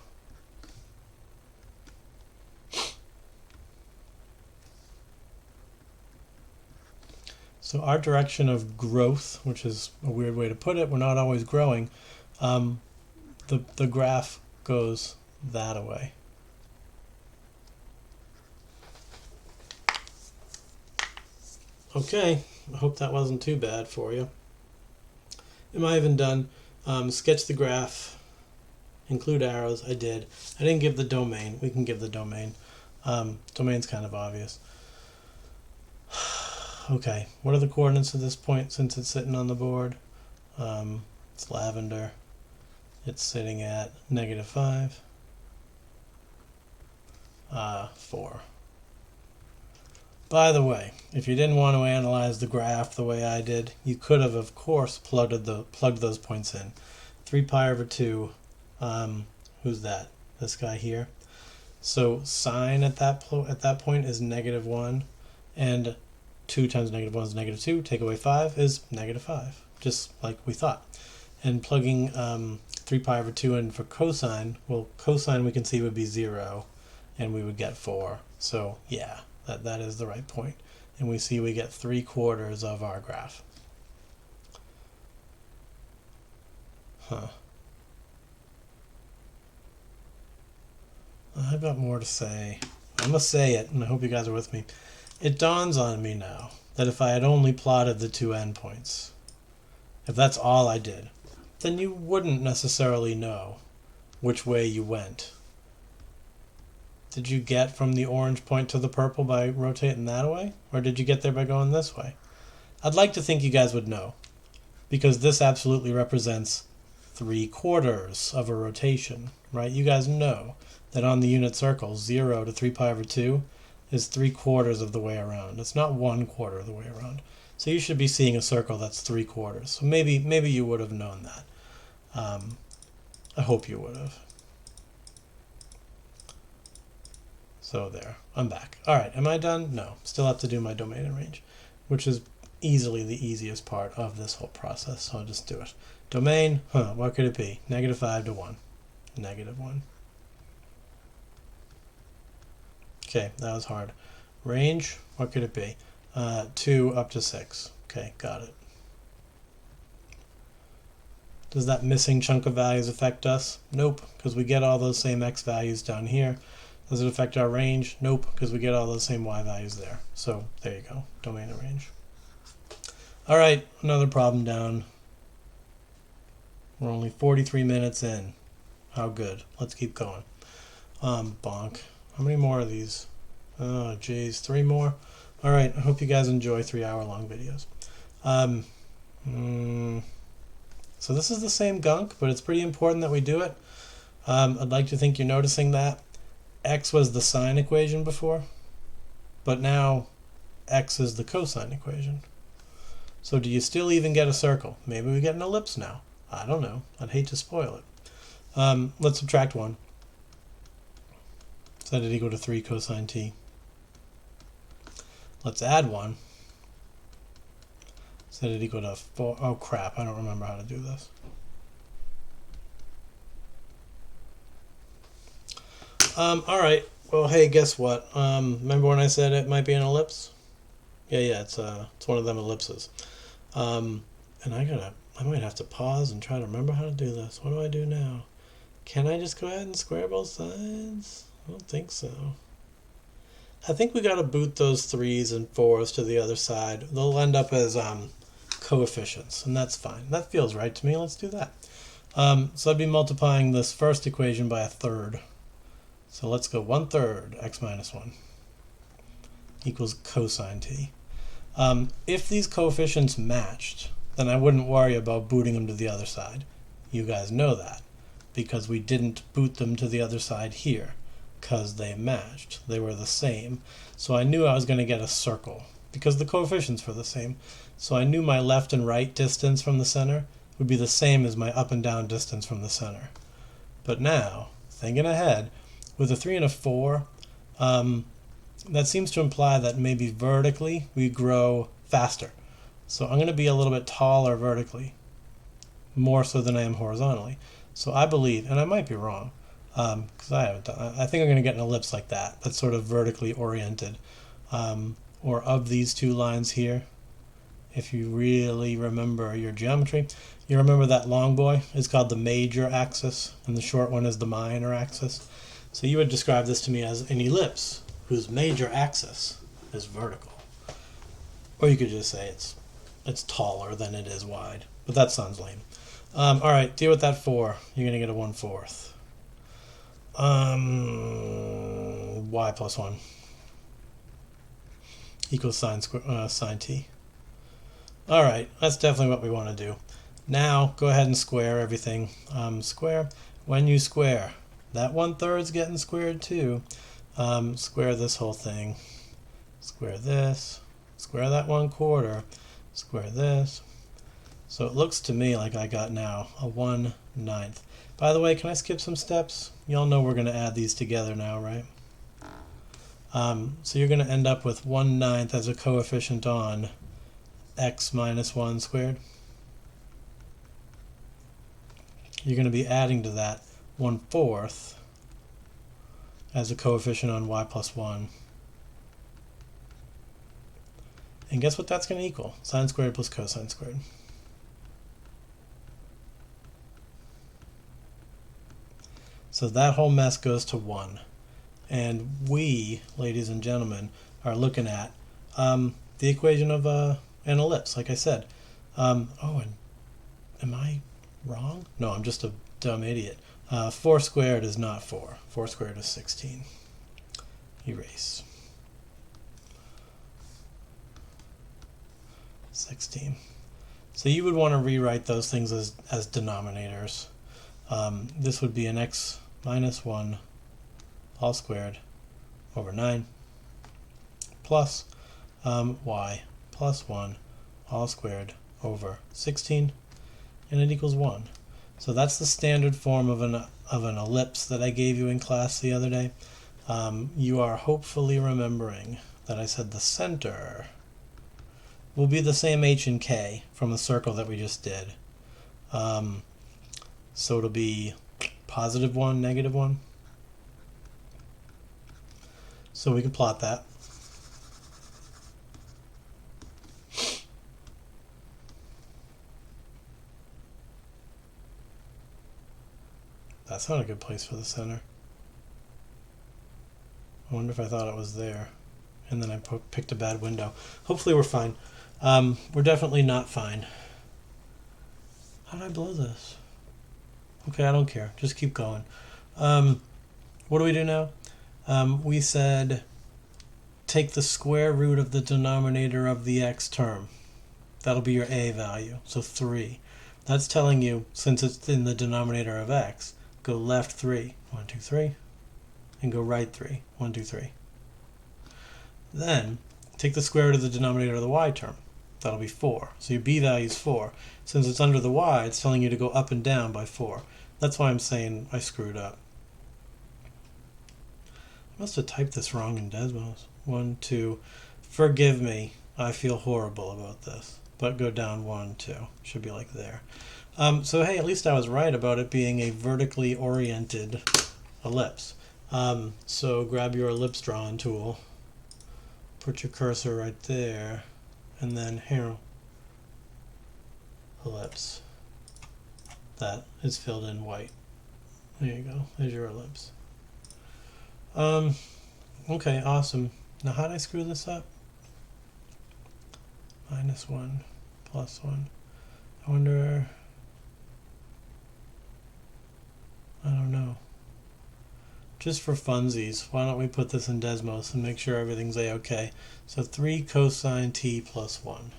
So our direction of growth, which is a weird way to put it, we're not always growing, the graph goes that way. Okay, I hope that wasn't too bad for you. Am I even done? Sketch the graph, include arrows. I did. I didn't give the domain. We can give the domain. Domain's kind of obvious. Okay, what are the coordinates of this point since it's sitting on the board? It's lavender. It's sitting at -5, 4. By the way, if you didn't want to analyze the graph the way I did, you could have, of course, plugged those points in. 3 pi over 2, who's that? This guy here. So sine at that point is -1, and 2 times -1 is -2. Take away 5 is -5, just like we thought. And plugging 3 pi over 2 in for cosine, well, cosine we can see would be 0, and we would get 4. So yeah, that is the right point. And we see we get 3/4 of our graph. I've got more to say. I'm going to say it, and I hope you guys are with me. It dawns on me now that if I had only plotted the two endpoints, if that's all I did, then you wouldn't necessarily know which way you went. Did you get from the orange point to the purple by rotating that way? Or did you get there by going this way? I'd like to think you guys would know, because this absolutely represents 3/4 of a rotation, right? You guys know that on the unit circle, 0 to 3 pi over 2 is 3/4 of the way around. It's not 1/4 of the way around. So you should be seeing a circle that's 3/4. So maybe you would have known that. I hope you would have. So there, I'm back. All right, am I done? No, still have to do my domain and range, which is easily the easiest part of this whole process. So I'll just do it. Domain, what could it be? -5 to 1, -1. Okay, that was hard. Range, what could it be? 2 up to 6. Okay, got it. Does that missing chunk of values affect us? Nope, because we get all those same x values down here. Does it affect our range? Nope, because we get all those same y values there. So there you go, domain and range. All right, another problem down. We're only 43 minutes in. How good. Let's keep going. Bonk. How many more of these? Oh, geez, 3 more? All right, I hope you guys enjoy 3-hour-long videos. So this is the same gunk, but it's pretty important that we do it. I'd like to think you're noticing that. X was the sine equation before, but now X is the cosine equation. So do you still even get a circle? Maybe we get an ellipse now. I don't know. I'd hate to spoil it. Let's subtract 1. Set it equal to 3 cosine t. Let's add 1. Set it equal to 4. Oh crap, I don't remember how to do this. Alright, well hey, guess what? Remember when I said it might be an ellipse? Yeah, it's one of them ellipses. And I might have to pause and try to remember how to do this. What do I do now? Can I just go ahead and square both sides? I don't think so. I think we got to boot those 3's and 4's to the other side. They'll end up as coefficients, and that's fine. That feels right to me. Let's do that. So I'd be multiplying this first equation by a third. So let's go 1/3 x minus 1 equals cosine t. If these coefficients matched, then I wouldn't worry about booting them to the other side. You guys know that, because we didn't boot them to the other side here, because they matched. They were the same. So I knew I was going to get a circle, because the coefficients were the same. So I knew my left and right distance from the center would be the same as my up and down distance from the center. But now, thinking ahead, with a 3 and a 4, that seems to imply that maybe vertically we grow faster. So I'm going to be a little bit taller vertically, more so than I am horizontally. So I believe, and I might be wrong, because I haven't done, I think I'm going to get an ellipse like that, that's sort of vertically oriented. Or of these two lines here, if you really remember your geometry, you remember that long boy is called the major axis, and the short one is the minor axis. So you would describe this to me as an ellipse whose major axis is vertical. Or you could just say it's taller than it is wide, but that sounds lame. All right, deal with that 4. You're going to get a 1/4. Y plus 1 equals sine t. All right, that's definitely what we want to do. Now go ahead and square everything. Square. When you square, that 1/3 is getting squared too. Square this whole thing. Square this. Square that 1/4. Square this. So it looks to me like I got now a 1/9. By the way, can I skip some steps? Y'all know we're going to add these together now, right? So you're going to end up with 1/9 as a coefficient on x minus 1 squared. You're going to be adding to that 1/4 as a coefficient on y plus 1. And guess what that's going to equal? Sine squared plus cosine squared. So that whole mess goes to 1. And we, ladies and gentlemen, are looking at the equation of an ellipse, like I said. Oh, and am I wrong? No, I'm just a dumb idiot. 4 squared is not 4. 4 squared is 16. Erase. 16. So you would want to rewrite those things as denominators. This would be an x minus 1 all squared over 9 plus y plus 1 all squared over 16, and it equals 1. So that's the standard form of an ellipse that I gave you in class the other day. You are hopefully remembering that I said the center will be the same h and k from the circle that we just did. So it'll be positive 1, negative 1. So we can plot that. That's not a good place for the center. I wonder if I thought it was there, and then I picked a bad window. Hopefully we're fine. We're definitely not fine. How did I blow this? Okay, I don't care. Just keep going. What do we do now? We said take the square root of the denominator of the x term. That'll be your a value, so 3. That's telling you, since it's in the denominator of x, go left 3, 1, 2, 3, and go right 3, 1, 2, 3. Then take the square root of the denominator of the y term. That'll be 4. So your b value is 4. Since it's under the y, it's telling you to go up and down by 4. That's why I'm saying I screwed up. I must have typed this wrong in Desmos. 1, 2. Forgive me. I feel horrible about this. But go down 1, 2. Should be like there. So hey, at least I was right about it being a vertically oriented ellipse. So grab your ellipse drawing tool. Put your cursor right there. And then here. Ellipse. That is filled in white. There you go. There's your ellipse. Okay, awesome. Now how did I screw this up? Minus 1, plus 1. I wonder... I don't know. Just for funsies, why don't we put this in Desmos and make sure everything's a-okay. So 3 cosine t plus 1.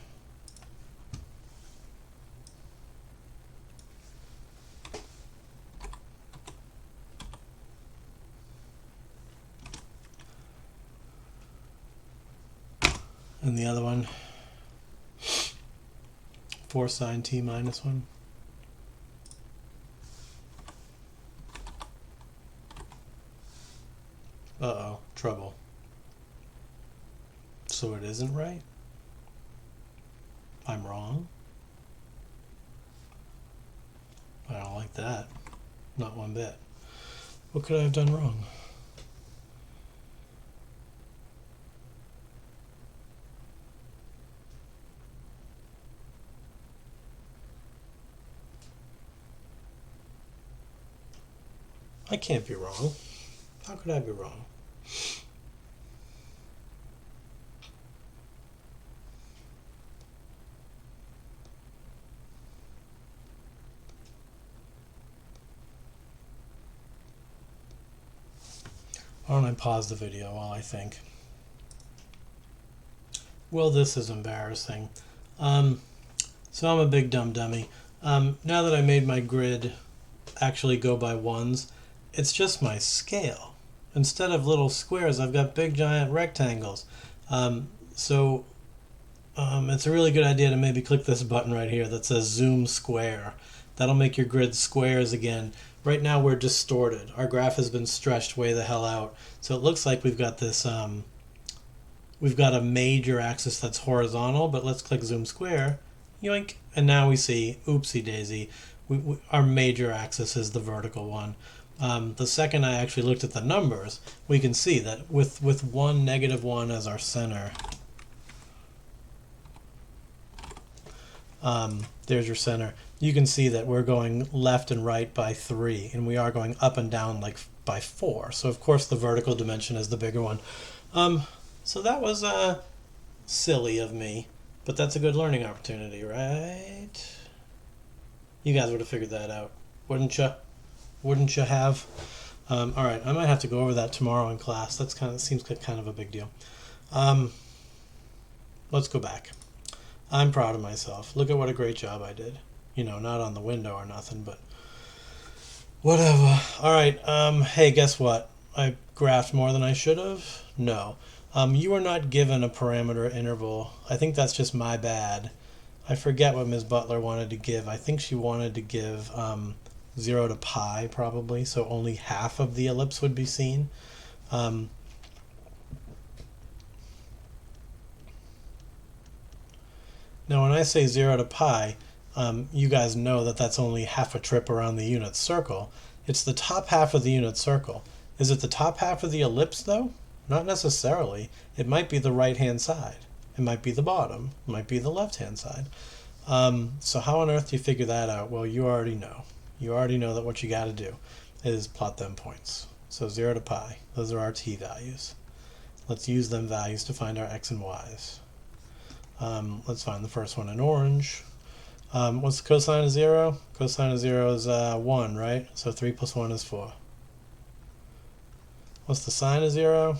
And the other one, 4 sine t minus 1. Uh-oh, trouble. so it isn't right? I'm wrong? I don't like that. Not one bit. What could I have done wrong? I can't be wrong. How could I be wrong? Why don't I pause the video while I think? Well, this is embarrassing. So I'm a big dumb dummy. Now that I made my grid actually go by ones, it's just my scale. Instead of little squares, I've got big giant rectangles. It's a really good idea to maybe click this button right here that says zoom square. That'll make your grid squares again. Right now we're distorted. Our graph has been stretched way the hell out. So it looks like we've got this, we've got a major axis that's horizontal, but let's click zoom square. Yoink. And now we see, oopsie daisy, our major axis is the vertical one. The second I actually looked at the numbers, we can see that with 1, -1 as our center, there's your center. You can see that we're going left and right by 3, and we are going up and down like by 4. So of course the vertical dimension is the bigger one. So that was silly of me, but that's a good learning opportunity, right? You guys would have figured that out, wouldn't you? Wouldn't you have? All right, I might have to go over that tomorrow in class. That's seems kind of a big deal. Let's go back. I'm proud of myself. Look at what a great job I did. You know, not on the window or nothing, but whatever. All right. Hey, guess what? I graphed more than I should have? No. You were not given a parameter interval. I think that's just my bad. I forget what Ms. Butler wanted to give. I think she wanted to give 0 to pi probably, so only half of the ellipse would be seen. Now when I say 0 to pi, you guys know that that's only half a trip around the unit circle. It's the top half of the unit circle. Is it the top half of the ellipse though? Not necessarily. It might be the right hand side. It might be the bottom. It might be the left hand side. So how on earth do you figure that out? Well, you already know. You already know that what you got to do is plot them points. So 0 to pi, those are our t values. Let's use them values to find our x and y's. Let's find the first one in orange. What's the cosine of 0? Cosine of 0 is 1, right? So 3 plus 1 is 4. What's the sine of 0?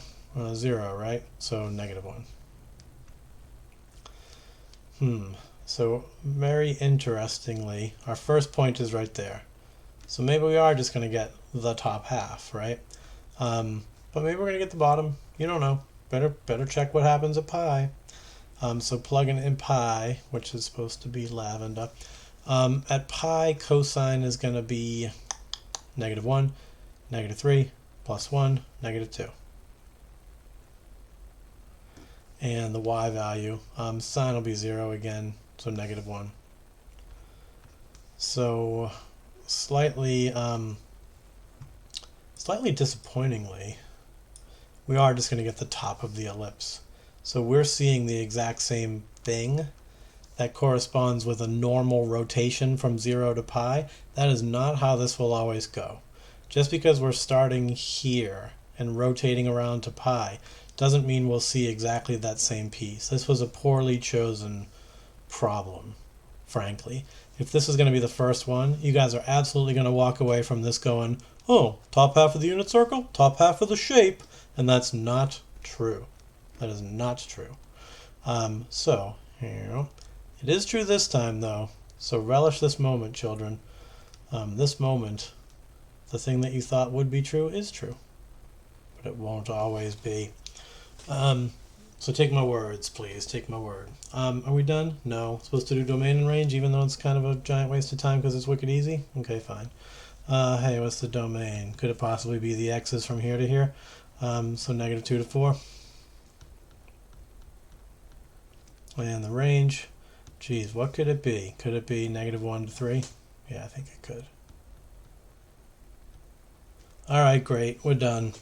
0, right? So -1. So very interestingly, our first point is right there. So maybe we are just going to get the top half, right? But maybe we're going to get the bottom. You don't know. Better check what happens at pi. So plugging in pi, which is supposed to be lavender. At pi, cosine is going to be -1, -3, +1, -2. And the y value, sine will be 0 again, so -1. So slightly disappointingly, we are just going to get the top of the ellipse. So we're seeing the exact same thing that corresponds with a normal rotation from 0 to pi. That is not how this will always go. Just because we're starting here and rotating around to pi doesn't mean we'll see exactly that same piece. This was a poorly chosen problem, frankly. If this is going to be the first one, you guys are absolutely going to walk away from this going, oh, top half of the unit circle, top half of the shape, and that's not true. That is not true. So, it is true this time, though. So relish this moment, children. This moment, the thing that you thought would be true is true. But it won't always be. So take my words, please. Take my word. Are we done? No. Supposed to do domain and range, even though it's kind of a giant waste of time because it's wicked easy? Okay, fine. Hey, what's the domain? Could it possibly be the x's from here to here? So -2 to 4. And the range, geez, what could it be? Could it be -1 to 3? Yeah, I think it could. All right, great, we're done.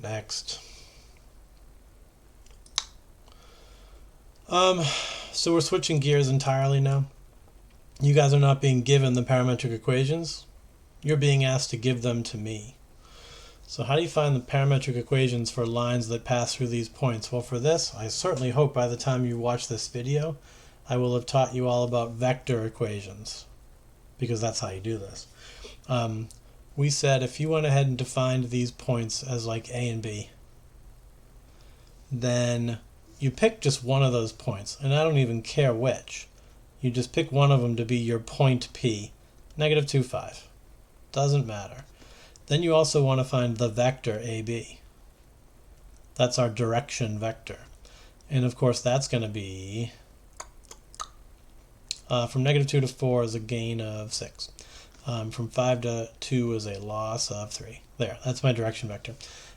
Next. So we're switching gears entirely now. You guys are not being given the parametric equations. You're being asked to give them to me. So how do you find the parametric equations for lines that pass through these points? Well, for this, I certainly hope by the time you watch this video, I will have taught you all about vector equations, because that's how you do this. We said if you went ahead and defined these points as like A and B, then you pick just one of those points, and I don't even care which. You just pick one of them to be your point P, -2, 5. Doesn't matter. Then you also want to find the vector AB. That's our direction vector. And of course that's going to be, from -2 to 4 is a gain of 6. From 5 to 2 is a loss of 3. There, that's my direction vector.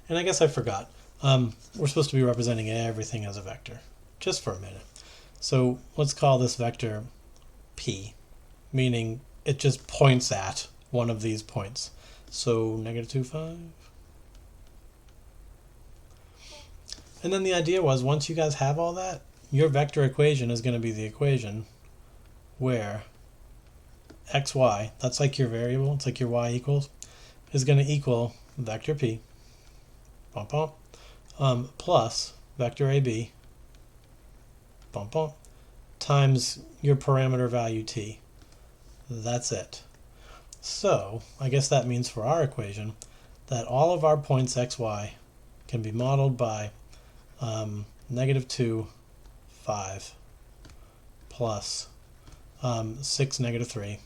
And I guess I forgot. We're supposed to be representing everything as a vector, just for a minute. So let's call this vector P, meaning it just points at one of these points. So -2, 5. And then the idea was, once you guys have all that, your vector equation is going to be the equation where xy, that's like your variable, it's like your y equals, is going to equal vector P, plus vector AB, times your parameter value t. That's it. So I guess that means for our equation that all of our points xy can be modeled by -2, 5 plus 6, -3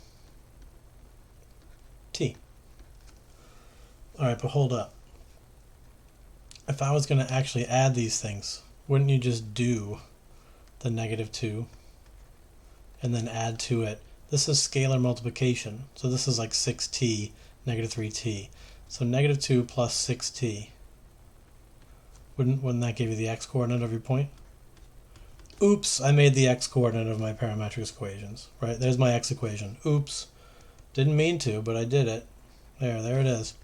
t. All right, but hold up. If I was going to actually add these things, wouldn't you just do the -2 and then add to it? This is scalar multiplication, so this is like 6t, -3t. So -2 plus 6t. Wouldn't that give you the x-coordinate of your point? Oops, I made the x-coordinate of my parametrics equations. Right, there's my x equation. Oops, didn't mean to, but I did it. There it is.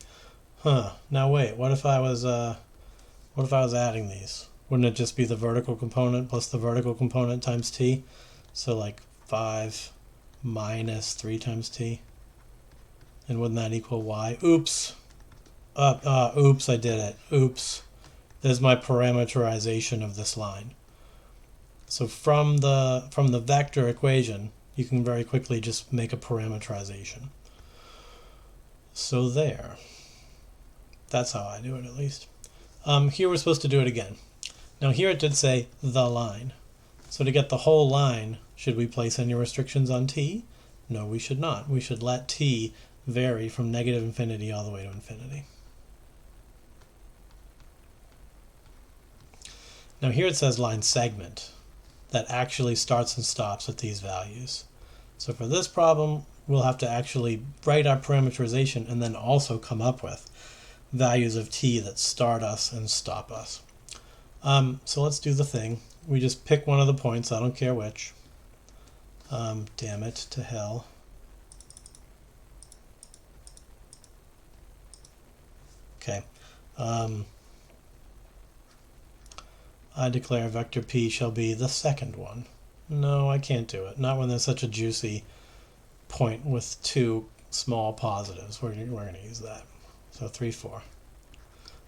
Huh. Now wait, what if I was adding these? Wouldn't it just be the vertical component plus the vertical component times t? So like 5 minus 3 times t. And wouldn't that equal y? Oops. Oops, I did it. Oops. There's my parameterization of this line. So from the vector equation, you can very quickly just make a parameterization. So there. That's how I do it, at least. Here we're supposed to do it again. Now here it did say the line. So to get the whole line, should we place any restrictions on t? No, we should not. We should let t vary from -infinity all the way to infinity. Now here it says line segment. That actually starts and stops at these values. So for this problem, we'll have to actually write our parameterization and then also come up with values of t that start us and stop us. So let's do the thing. We just pick one of the points, I don't care which. Damn it to hell. Okay. I declare vector p shall be the second one. No, I can't do it. Not when there's such a juicy point with two small positives. We're going to use that. So 3, 4.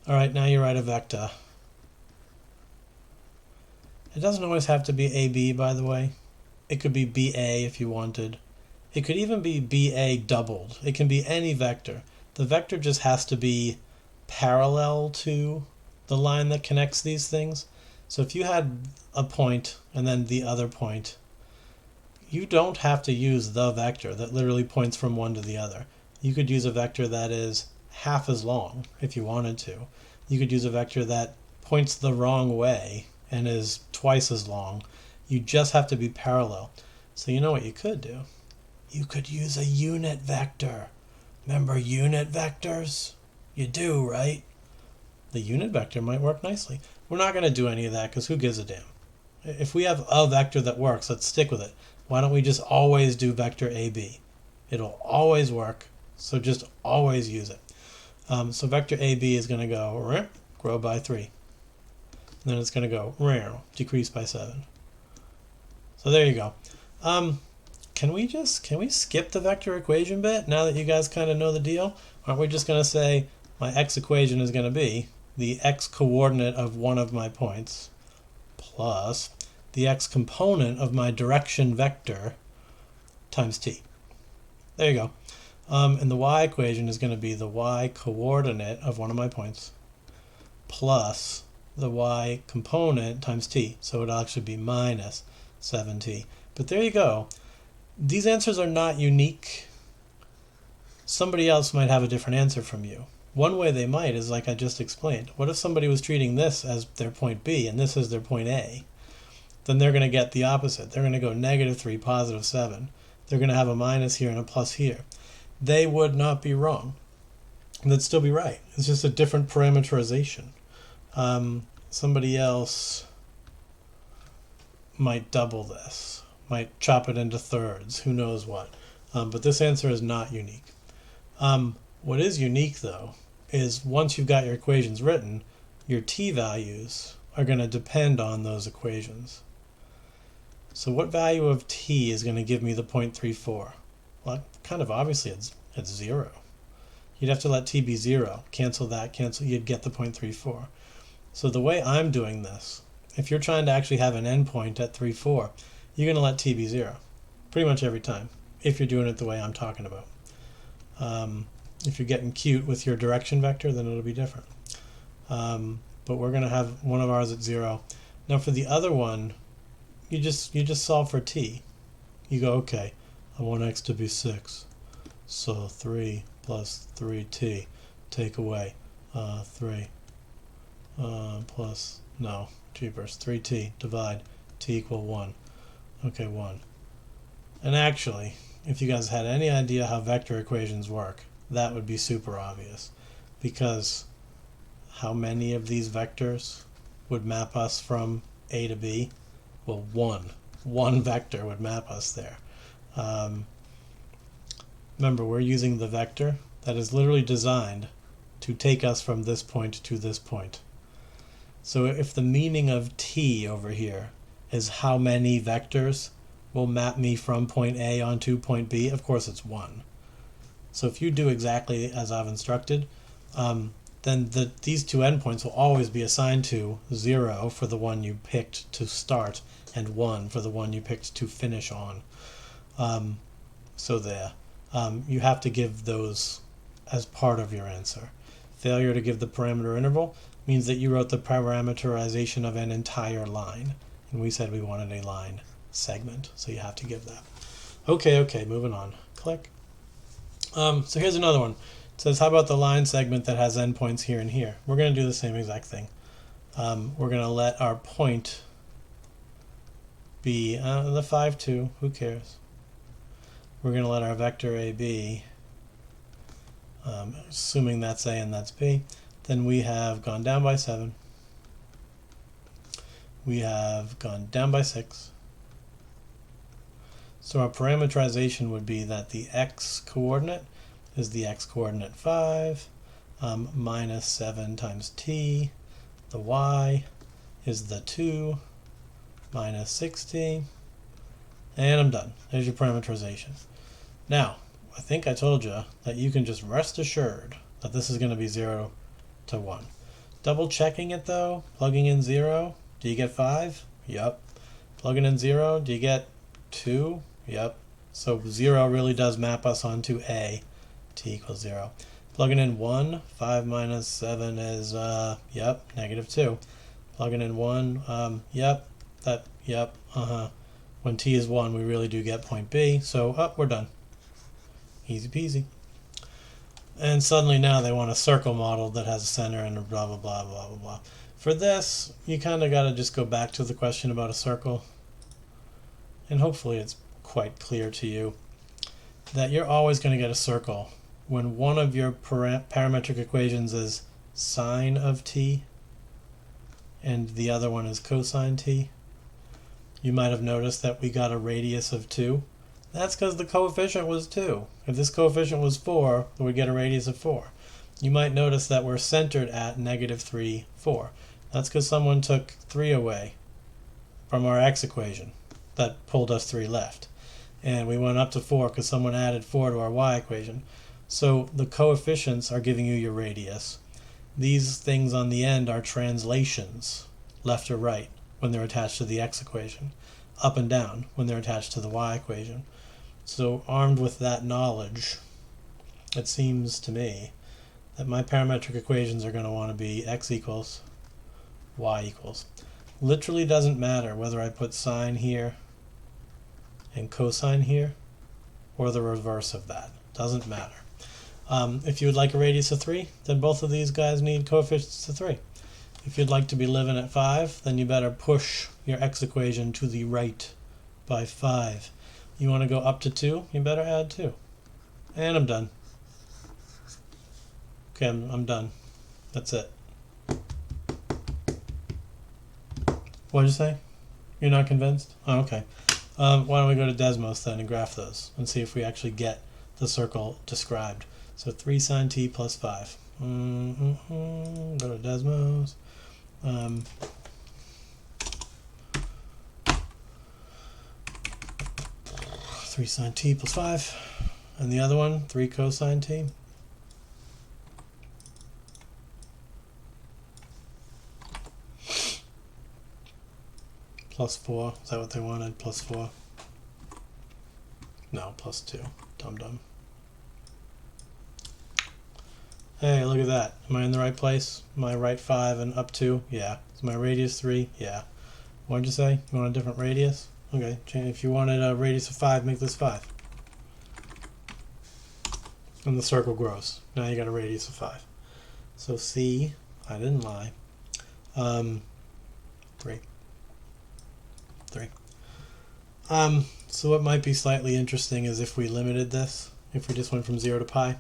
All right, now you write a vector. It doesn't always have to be AB, by the way. It could be BA if you wanted. It could even be BA doubled. It can be any vector. The vector just has to be parallel to the line that connects these things. So if you had a point and then the other point, you don't have to use the vector that literally points from one to the other. You could use a vector that is half as long if you wanted to. You could use a vector that points the wrong way and is twice as long. You just have to be parallel. So you know what you could do? You could use a unit vector. Remember unit vectors? You do, right? The unit vector might work nicely. We're not going to do any of that because who gives a damn? If we have a vector that works, let's stick with it. Why don't we just always do vector AB? It'll always work, so just always use it. So vector AB is going to go grow by 3. And then it's going to go decrease by 7. So there you go. Can we skip the vector equation bit now that you guys kind of know the deal? Aren't we just going to say my x equation is going to be the x coordinate of one of my points plus the x component of my direction vector times t. There you go. And the y equation is going to be the y coordinate of one of my points plus the y component times t. So it'll actually be minus 7t. But there you go. These answers are not unique. Somebody else might have a different answer from you. One way they might is like I just explained. What if somebody was treating this as their point B and this as their point A? Then they're going to get the opposite. They're going to go -3, +7. They're going to have a minus here and a plus here. They would not be wrong. They'd still be right. It's just a different parameterization. Somebody else might double this, might chop it into thirds, who knows what. But this answer is not unique. What is unique, though, is once you've got your equations written, your t values are going to depend on those equations. So what value of t is going to give me the 0.34? Well, kind of obviously it's 0. You'd have to let t be 0. Cancel that, cancel, you'd get the 0.34. So the way I'm doing this, if you're trying to actually have an endpoint at 3,4, you're going to let t be 0. Pretty much every time, if you're doing it the way I'm talking about. If you're getting cute with your direction vector, then it'll be different. But we're going to have one of ours at 0. Now for the other one, you just solve for t. You go, okay, I want x to be 6. So 3 plus 3t, take away 3 plus, no, jeepers, 3t, divide, t equal 1. Okay, 1. And actually, if you guys had any idea how vector equations work, that would be super obvious. Because how many of these vectors would map us from A to B? Well, one vector would map us there. Remember, we're using the vector that is literally designed to take us from this point to this point. So if the meaning of t over here is how many vectors will map me from point A onto point B, of course it's 1. So if you do exactly as I've instructed, then these two endpoints will always be assigned to 0 for the one you picked to start and 1 for the one you picked to finish on. So there. You have to give those as part of your answer. Failure to give the parameter interval means that you wrote the parameterization of an entire line. And we said we wanted a line segment, so you have to give that. Okay, moving on. Click. So here's another one. It says, how about the line segment that has endpoints here and here? We're going to do the same exact thing. We're going to let our point be the 5, 2. Who cares? We're going to let our vector AB, assuming that's A and that's B, then we have gone down by 7. We have gone down by 6. So our parameterization would be that the x coordinate is the x coordinate 5 minus 7 times t. The y is the 2 minus 60. And I'm done. There's your parameterization. Now, I think I told you that you can just rest assured that this is going to be 0 to 1. Double checking it though, plugging in 0, do you get 5? Yep. Plugging in 0, do you get 2? Yep. So 0 really does map us onto A, t equals 0. Plugging in 1, 5 minus 7 is, yep, -2. Plugging in 1, yep, When t is 1, we really do get point B, so we're done. Easy peasy. And suddenly now they want a circle model that has a center and a blah, blah, blah, blah, blah, blah. For this, you kind of got to just go back to the question about a circle. And hopefully it's quite clear to you that you're always going to get a circle when one of your parametric equations is sine of t and the other one is cosine t. you might have noticed that we got a radius of 2. That's because the coefficient was 2. If this coefficient was 4, then we'd get a radius of 4. You might notice that we're centered at -3, 4. That's because someone took 3 away from our x equation. That pulled us 3 left. And we went up to 4 because someone added 4 to our y equation. So the coefficients are giving you your radius. These things on the end are translations, left or right, when they're attached to the x equation, up and down when they're attached to the y equation. So armed with that knowledge, it seems to me that my parametric equations are going to want to be x equals y equals. Literally doesn't matter whether I put sine here and cosine here or the reverse of that. Doesn't matter. If you would like a radius of 3, then both of these guys need coefficients of 3. If you'd like to be living at 5, then you better push your x equation to the right by 5. You want to go up to 2, you better add 2. And I'm done. Okay, I'm done. That's it. What did you say? You're not convinced? Oh, okay. Why don't we go to Desmos then and graph those and see if we actually get the circle described. So 3 sine t plus 5. Go to Desmos. 3 sine t plus 5. And the other one, 3 cosine t. Plus 4. Is that what they wanted? Plus 4? No, plus 2. Dum-dum. Hey, look at that. Am I in the right place? Am I right 5 and up 2? Yeah. Is my radius 3? Yeah. What did you say? You want a different radius? Okay. If you wanted a radius of 5, make this 5. And the circle grows. Now you got a radius of 5. So C, I didn't lie. 3. 3. So what might be slightly interesting is if we limited this, if we just went from 0 to pi.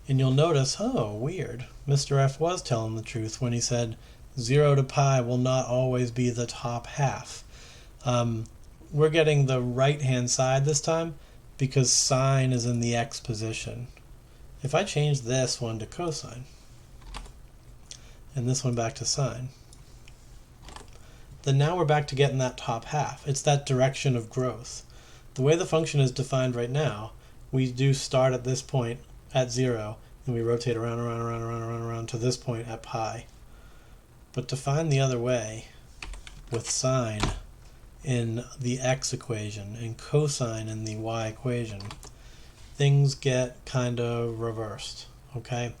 And you'll notice, oh, weird. Mr. F was telling the truth when he said 0 to pi will not always be the top half. We're getting the right-hand side this time because sine is in the x position. If I change this one to cosine and this one back to sine, then now we're back to getting that top half. It's that direction of growth. The way the function is defined right now, we do start at this point at 0, and we rotate around to this point at pi. But defined the other way, with sine in the x equation and cosine in the y equation, things get kind of reversed, okay?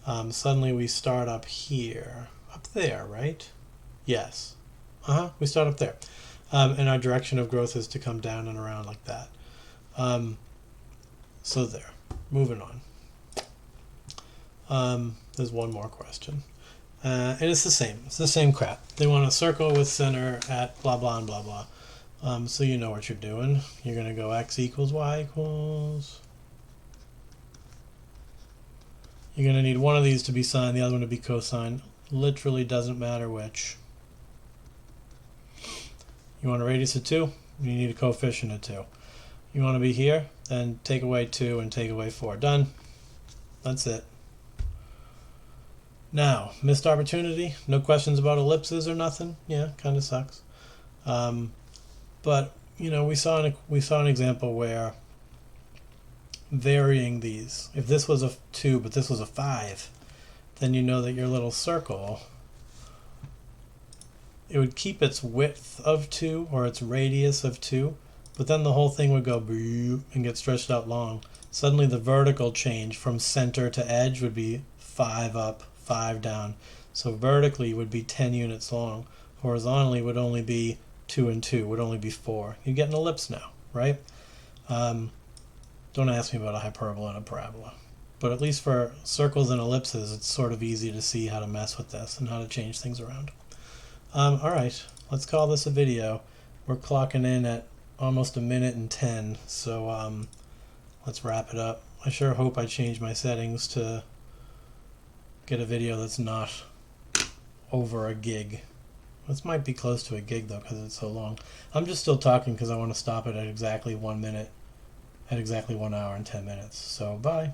Suddenly we start up here. Up there, right? Yes. We start up there. And our direction of growth is to come down and around like that. So there. Moving on. There's one more question. And it's the same. It's the same crap. They want a circle with center at blah, blah, and blah, blah. So you know what you're doing. You're going to go x equals y equals. You're going to need one of these to be sine, the other one to be cosine. Literally doesn't matter which. You want a radius of 2? You need a coefficient of 2. You want to be here? Then take away 2 and take away 4. Done. That's it. Now, missed opportunity. No questions about ellipses or nothing. Yeah, kind of sucks. But you know, we saw an example where varying these. If this was a 2, but this was a 5, then you know that your little circle, it would keep its width of 2 or its radius of 2, but then the whole thing would go and get stretched out long. Suddenly the vertical change from center to edge would be 5 up, 5 down. So vertically would be 10 units long. Horizontally would only be 2 and 2, would only be 4. You get an ellipse now, right? Don't ask me about a hyperbola and a parabola. But at least for circles and ellipses, it's sort of easy to see how to mess with this and how to change things around. Alright, let's call this a video. We're clocking in at almost 1 minute and 10, so let's wrap it up. I sure hope I change my settings to get a video that's not over a gig. This might be close to a gig though because it's so long. I'm just still talking because I want to stop it at exactly 1 minute, at exactly 1 hour and 10 minutes. So bye.